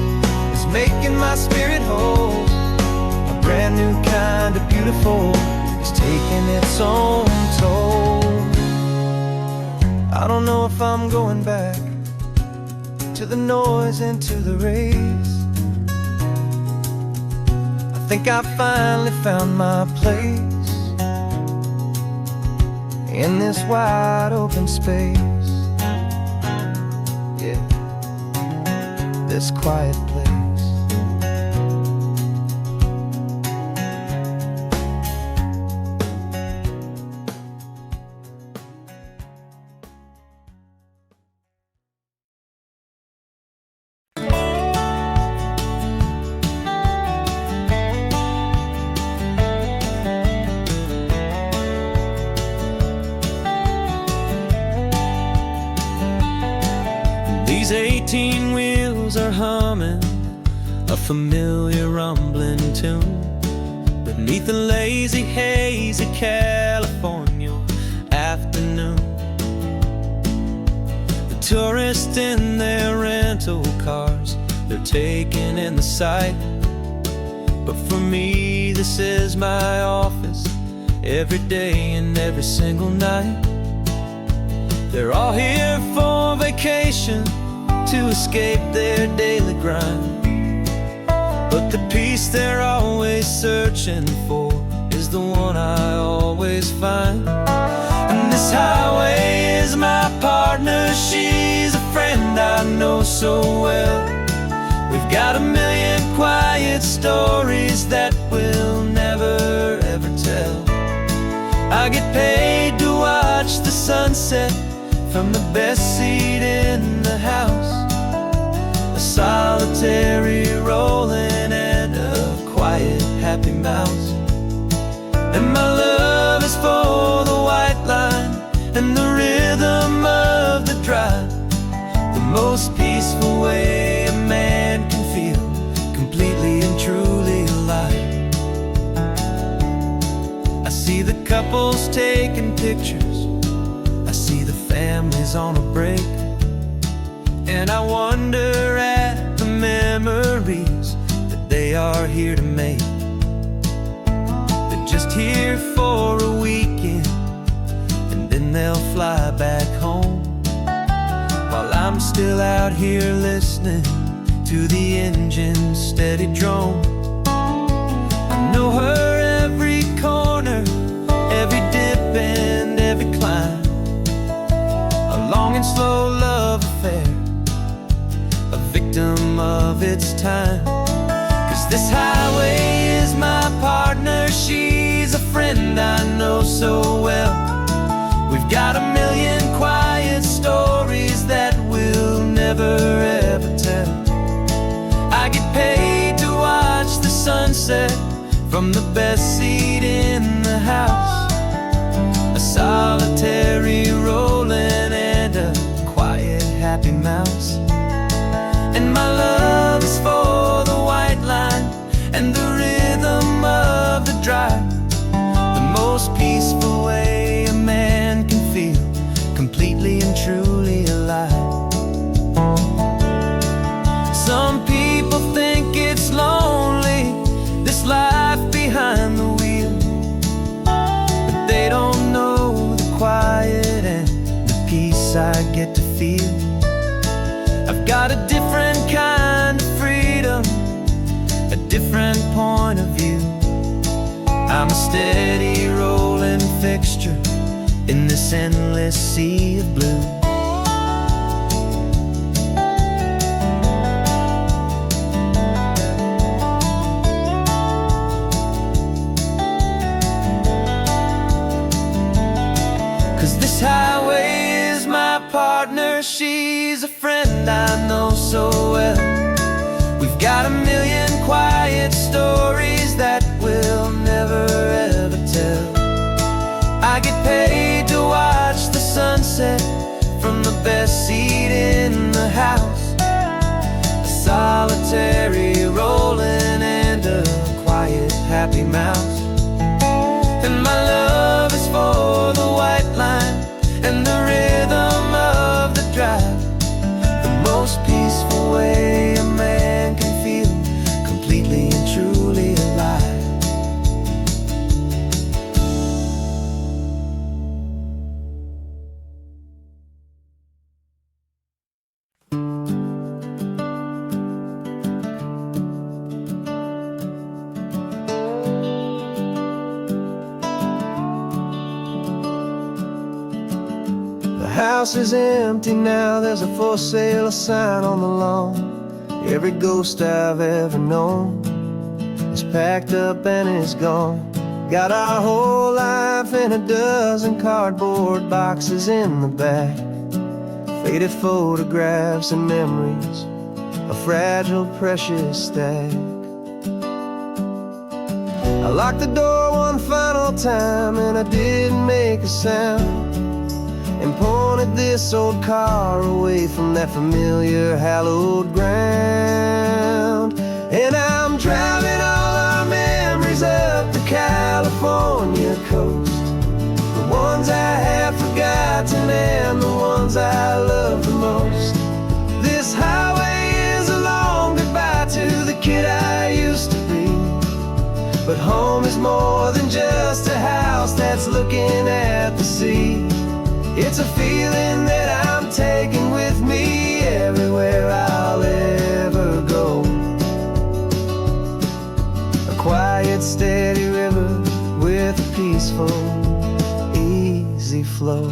is making my spirit whole. A brand new kind of beautiful is taking its own toll. I don't know if I'm going back to the noise and to the race. I think I finally found my place in this wide open space. Yeah, this quiet place. These 18 wheels are humming a familiar rumbling tune beneath the lazy haze of California afternoon. The tourists in their rental cars, they're taking in the sight. But for me, this is my office every day and every single night. They're all here for vacation, to escape their daily grind. But the peace they're always searching for is the one I always find. And this highway is my partner, she's a friend I know so well. We've got a million quiet stories that we'll never ever tell. I get paid to watch the sunset from the best seat in the house. A solitary rolling and a quiet happy mouse. And my love is for the white line and the rhythm of the drive. The most peaceful way a man can feel completely and truly alive. I see the couples taking pictures, I see the families on a break, and I wonder at the memories that they are here to make. They're just here for a weekend and then they'll fly back home, while I'm still out here listening to the engine's steady drone. I know her every corner, every dip and every climb. A long and slow love affair, a victim of its time. 'Cause this highway is my partner, she's a friend I know so well. We've got a million quiet stories that we'll never ever tell. I get paid to watch the sunset from the best seat in the house. A solitary rolling and a quiet happy mouse. And my love is for the white line and the rhythm of the drive. The most peaceful way a man can feel completely and truly alive. Some people think it's lonely, this life behind the wheel, but they don't know the quiet and the peace I get to feel. I've got a different kind of freedom, a different point of view. I'm a steady rolling fixture in this endless sea of blue. 'Cause this highway is my partner, she's a friend I know so well. We've Got a million quiet stories that we'll never ever tell. I get paid to watch the sunset from the best seat in the house. A solitary rolling and a quiet happy mouse. And my love is for the white line and the rhythm of the drive. The most peaceful way a man can feel completely and truly alive. The house is empty now, there's a for sale sign on the lawn. Every ghost I've ever known is packed up and is gone. Got our whole life in a dozen cardboard boxes in the back. Faded photographs and memories, a fragile, precious stack. I locked the door one final time and I didn't make a sound, and pointed this old car away from that familiar hallowed ground. And I'm driving all our memories up the California coast, the ones I have forgotten and the ones I love the most. This highway is a long goodbye to the kid I used to be, but home is more than just a house that's looking at the sea. It's a feeling that I'm taking with me everywhere I'll ever go. A quiet, steady river with a peaceful, easy flow.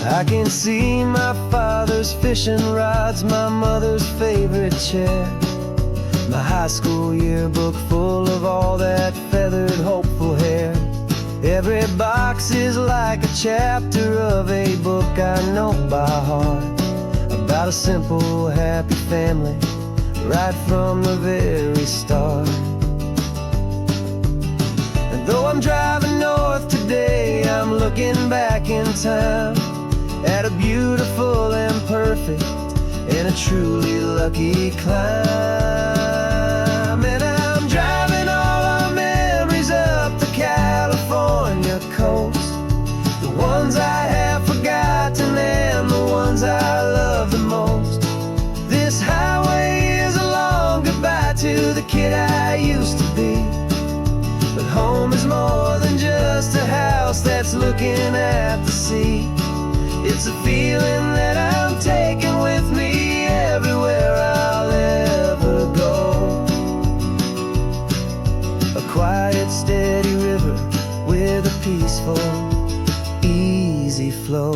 I can see my father's fishing rods, my mother's favorite chair, my high school yearbook full of all that feathered, hopeful hair. Every box is like a chapter of a book I know by heart, about a simple, happy family right from the very start. And though I'm driving north today, I'm looking back in time at a beautiful and perfect and a truly lucky climb. And I'm driving all our memories up the California coast, the ones I have forgotten and the ones I love the most. This highway is a long goodbye to the kid I used to be, but home is more than just a house that's looking at the sea. It's a feeling that I'm taking with me everywhere I'll ever go. A quiet, steady river with a peaceful, easy flow.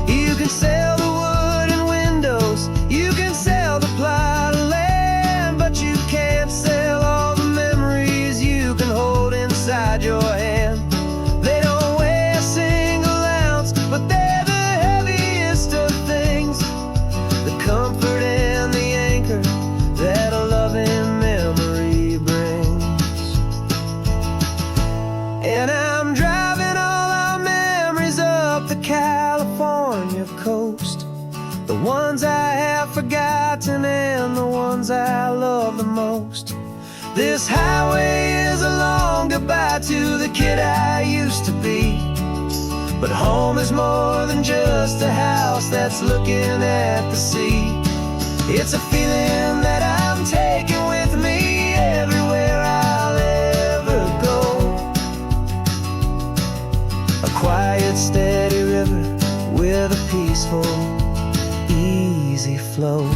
You can sell the wood and windows, you can sell the plot of land, but you can't sell all the memories you can hold inside your hand. They don't weigh a single ounce, but they're the heaviest of things, the comfort and the anchor that a loving memory brings. And I'm driving all our memories up the California coast, the ones I have forgotten and the ones I love the most. This highway is a long goodbye to the kid I used to be, but home is more than just a house that's looking at the sea. It's a feeling that I'm taking with me everywhere I'll ever go. A quiet, steady river with a peaceful, easy flow.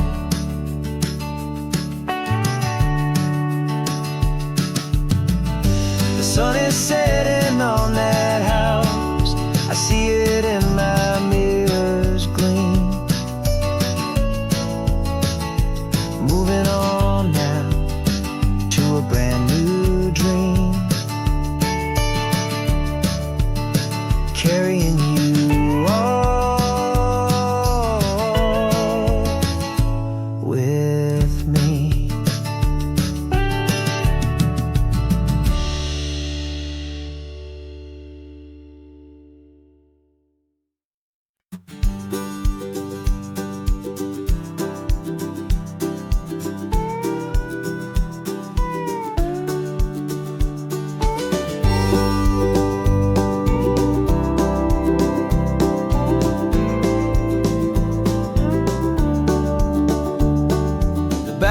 The sun is setting on that house, I see it in my mirror's gleam. Moving on now to a brand new dream, carrying you on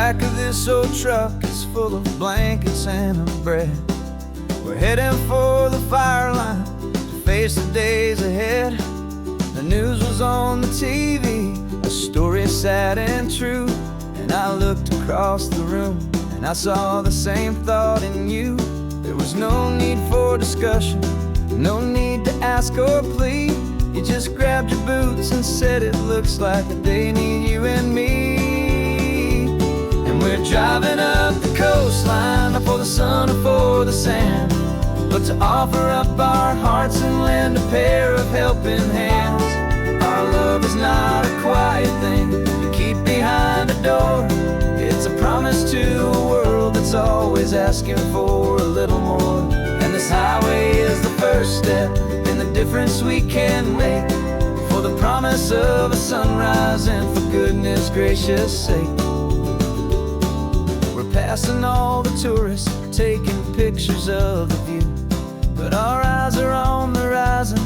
back of this old truck is full of blankets and a bread. We're heading for the fire line to face the days ahead. The news was on the TV, a story sad and true. And I looked across the room and I saw the same thought in you. There was no need for discussion, no need to ask or plead. You just grabbed your boots and said it looks like they need you and me. And we're driving up the coastline, not for the sun or for the sand, but to offer up our hearts and lend a pair of helping hands. Our love is not a quiet thing you keep behind a door. It's a promise to a world that's always asking for a little more. And this highway is the first step in the difference we can make, for the promise of a sunrise and for goodness gracious sake. We're passing all the tourists, taking pictures of the view, but our eyes are on the horizon,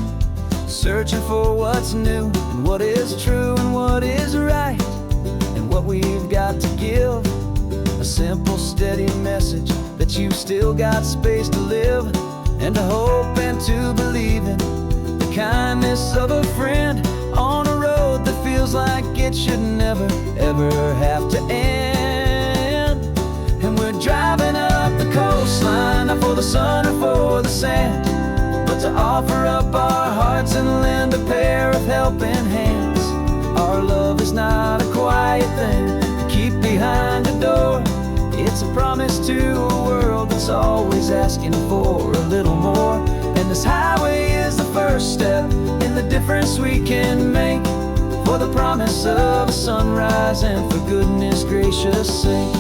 searching for what's new and what is true and what is right, and what we've got to give. A simple, steady message that you've still got space to live, and to hope and to believe in the kindness of a friend on a road that feels like it should never, ever have to end. And we're driving up the coastline, not for the sun or for the sand, but to offer up our hearts and lend a pair of helping hands. Our love is not a quiet thing to keep behind a door. It's a promise to a world that's always asking for a little more. And this highway is the first step in the difference we can make, for the promise of a sunrise and for goodness gracious sake.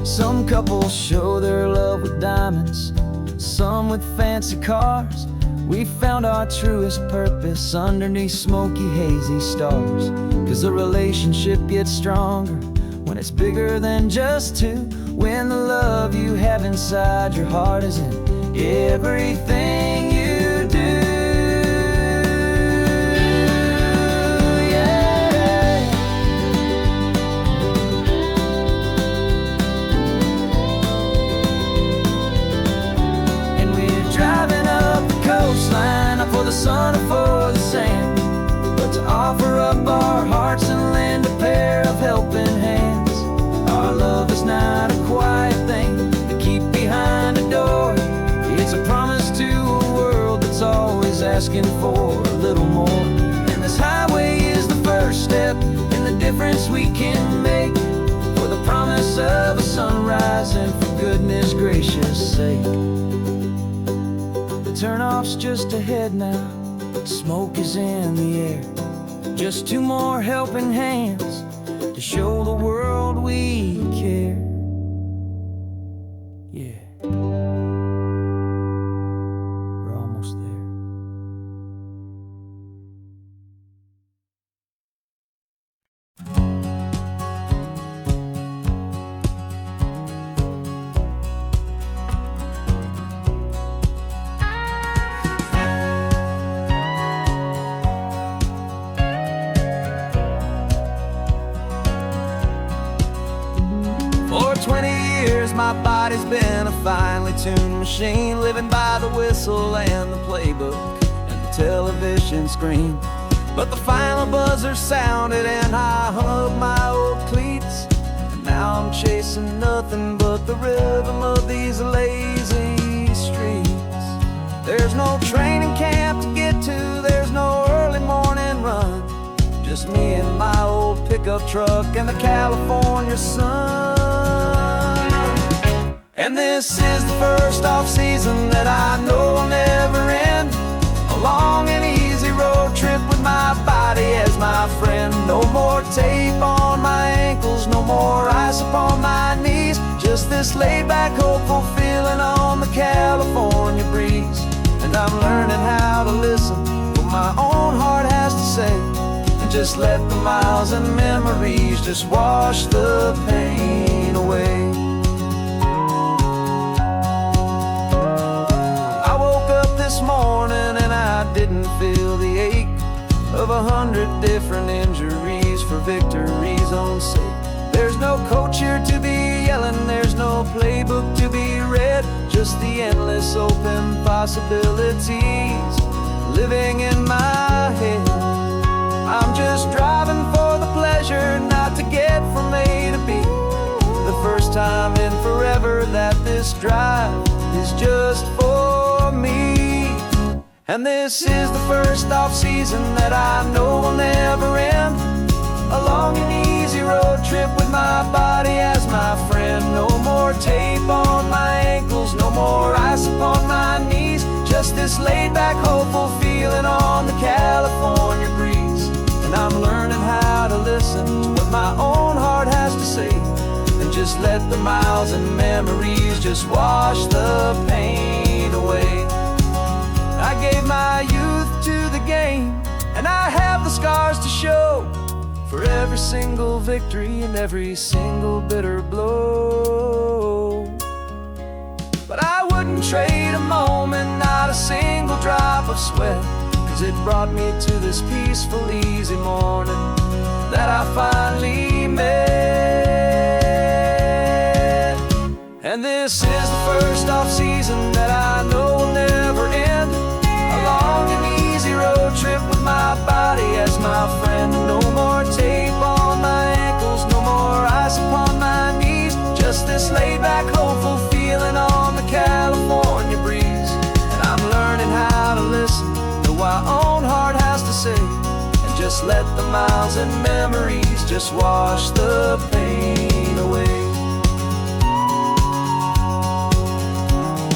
Some couples show their love with diamonds, some with fancy cars. We found our truest purpose underneath smoky, hazy stars. 'Cause a relationship gets stronger when it's bigger than just two, when the love you have inside your heart is in everything you do. Yeah. And we're driving up the coastline, not for the sun or for the sand, but to offer up our hearts and lend a pair of helping hands. Our love is not a quiet thing to keep behind a door. It's a promise to a world that's always asking for a little more. And this highway is the first step in the difference we can make, for the promise of a sunrise and for goodness gracious sake. The turnoff's just ahead now, smoke is in the air. Just two more helping hands to show the world we care. Yeah. We're almost there. For 20 years my body's been a finely tuned machine, living by the whistle and the playbook and the television screen. But the final buzzer sounded and I hung up my old cleats, and now I'm chasing nothing but the rhythm of these lazy streets. There's no training camp to get to, there's no early morning run, just me and my old pickup truck and the California sun. And this is the first off-season that I know will never end, a long and easy road trip with my body as my friend. No more tape on my ankles, no more ice upon my knees, just this laid-back, hopeful feeling on the California breeze. And I'm learning how to listen to what my own heart has to say, and just let the miles and memories just wash the pain away. I woke up this morning and I didn't feel the ache of 100 different injuries for victory's own sake. There's no no coach here to be yelling, there's no playbook to be read, just the endless open possibilities living in my head. I'm just driving for the pleasure, not to get from A to B. The first time in forever that this drive is just for me. And this is the first off-season that I know will never end. A long and easy road trip with my body as my friend. No more tape on my ankles, no more ice upon my knees. Just this laid-back, hopeful feeling on the California breeze. And I'm learning how to listen to what my own heart has to say, and just let the miles and memories just wash the pain away. I gave my youth to the game, and I have the scars to show for every single victory and every single bitter blow. But I wouldn't trade a moment, not a single drop of sweat, 'cause it brought me to this peaceful, easy morning that I finally met. And this is the first off-season that I know will never end. A long and easy road trip with my body as my friend. No more tape on my ankles, no more ice upon my knees. Just this laid-back, hopeful feeling on the California breeze. And I'm learning how to listen to what my own heart has to say, and just let the miles and memories just wash the pain away.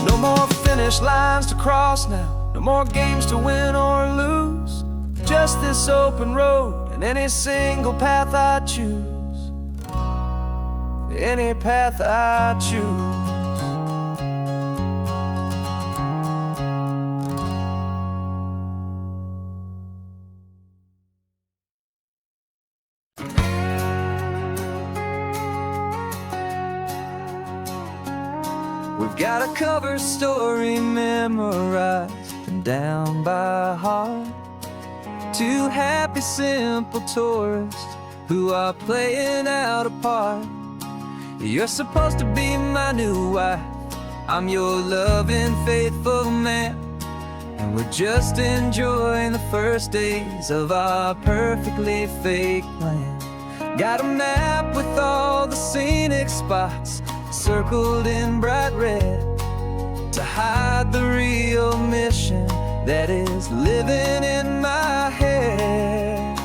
No more finish lines to cross now, no more games to win or lose. Just this open road and any single path I choose. Any path I choose. We've got a cover story memorized and down by heart. Two happy, simple tourists who are playing out a part. You're supposed to be my new wife, I'm your loving, faithful man, and we're just enjoying the first days of our perfectly fake plan. Got a map with all the scenic spots circled in bright red to hide the real mission that is living in my head.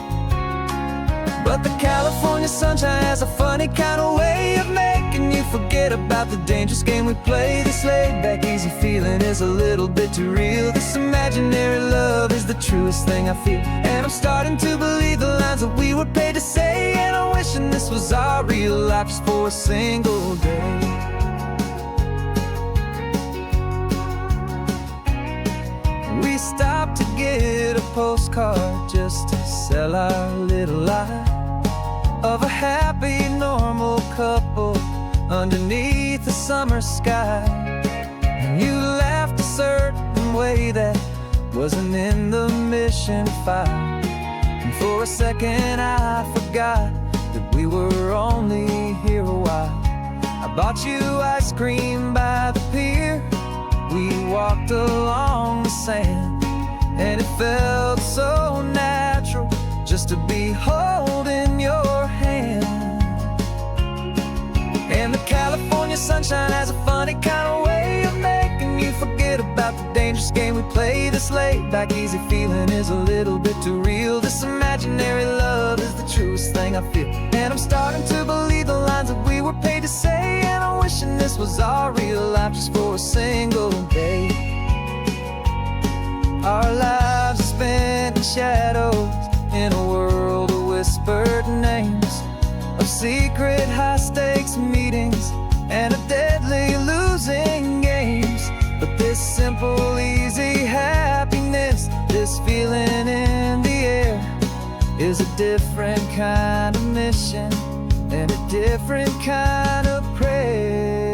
But the California sunshine has a funny kind of way of making you forget about the dangerous game we play. This laid-back, easy feeling is a little bit too real. This imaginary love is the truest thing I feel, and I'm starting to believe the lines that we were paid to say. And I'm wishing this was our real life just for a single day. We stopped to get a postcard just to sell our little lie of a happy, normal couple underneath the summer sky. And you laughed a certain way that wasn't in the mission file, and for a second I forgot that we were only here a while. I bought you ice cream by the pier, we walked along the sand, and it felt so natural just to be holding your hand. And the California sunshine has a funny kind of way of making you forget about the dangerous game we play. This laid-back, easy feeling is a little bit too real. This imaginary love is the truest thing I feel, and I'm starting to believe the lines that we were paid to say. And I'm wishing this was our real life just for a single day. Our lives are spent in shadows, in a world of whispered names, of secret high-stakes meetings and of deadly losing games. But this simple, easy happiness, this feeling in the air, is a different kind of mission and a different kind of prayer.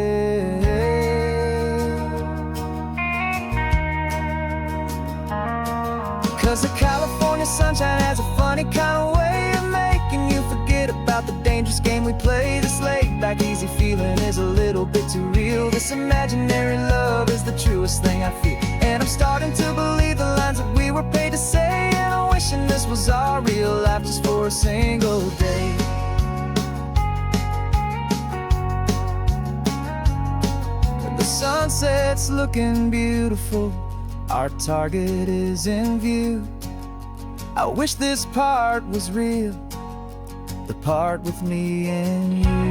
'Cause the California sunshine has a funny kind of way of making you forget about the dangerous game we play. This late This imaginary love is the truest thing I feel, and I'm starting to believe the lines that we were paid to say. And I'm wishing this was our real life just for a single day. The sunset's looking beautiful, our target is in view. I wish this part was real, the part with me and you.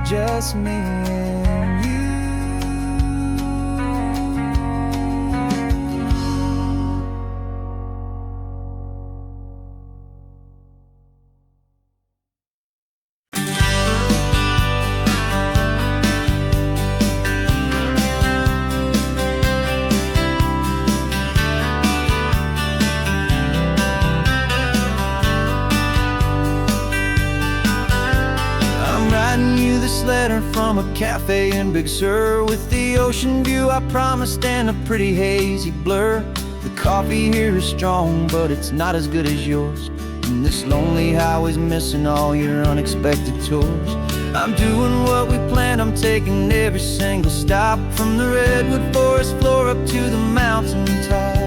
Just me and you. This letter from a cafe in Big Sur, with the ocean view I promised and a pretty hazy blur. The coffee here is strong, but it's not as good as yours, and this lonely highway's missing all your unexpected tours. I'm doing what we planned, I'm taking every single stop, from the redwood forest floor up to the mountain top.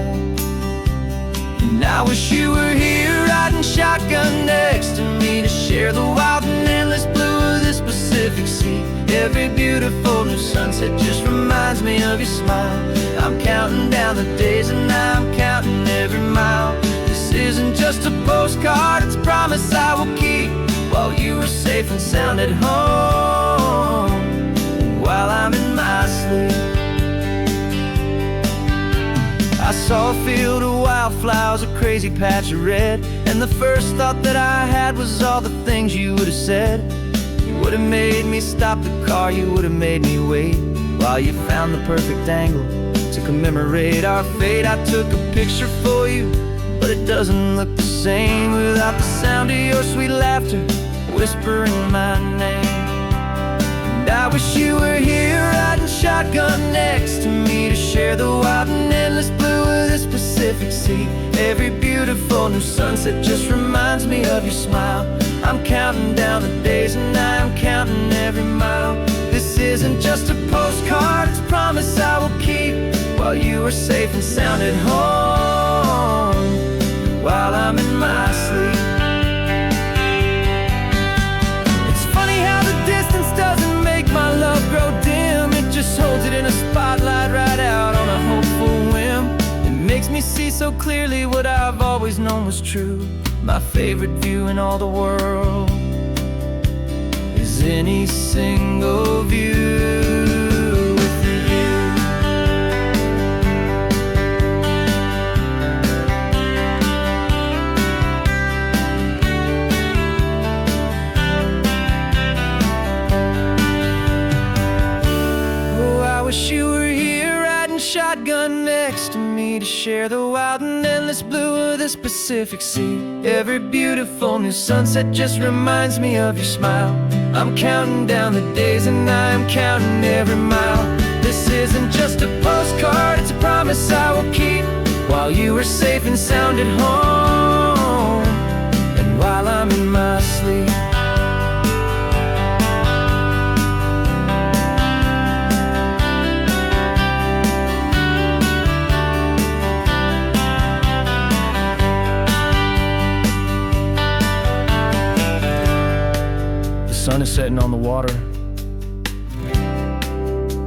And I wish you were here riding shotgun next to me, to share the wild and endless blue of this Pacific Sea. Every beautiful new sunset just reminds me of your smile. I'm counting down the days and I'm counting every mile. This isn't just a postcard, it's a promise I will keep, while you are safe and sound at home, while I'm in my sleep. I saw a field of wildflowers, a crazy patch of red, and the first thought that I had was all the things you would have said. You would have made me stop the car, you would have made me wait, while you found the perfect angle to commemorate our fate. I took a picture for you, but it doesn't look the same without the sound of your sweet laughter whispering my name. And I wish you were here riding shotgun next to me, to share the wild and endless blue of this Pacific Sea. Every beautiful new sunset just reminds me of your smile. I'm counting down the days and I'm counting every mile. This isn't just a postcard, it's a promise I will keep, while you are safe and sound at home, while I'm in my sleep. It's funny how the distance doesn't make my love grow dim, it just holds it in a spotlight right out on a hopeful whim. It makes me see so clearly what I've always known was true. My favorite view in all the world is any single view with you. Oh, I wish you were here riding shotgun next to me, to share the wild and endless blue of this Pacific Sea. Every beautiful new sunset just reminds me of your smile. I'm counting down the days and I'm counting every mile. This isn't just a postcard, it's a promise I will keep, while you are safe and sound at home, and while I'm in my sleep. The sun is setting on the water.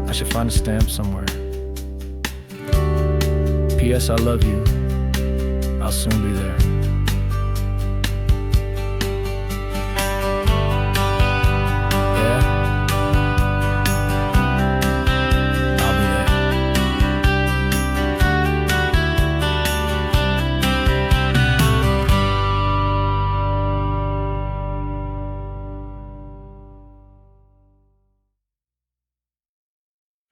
I should find a stamp somewhere. P.S. I love you. I'll soon be there.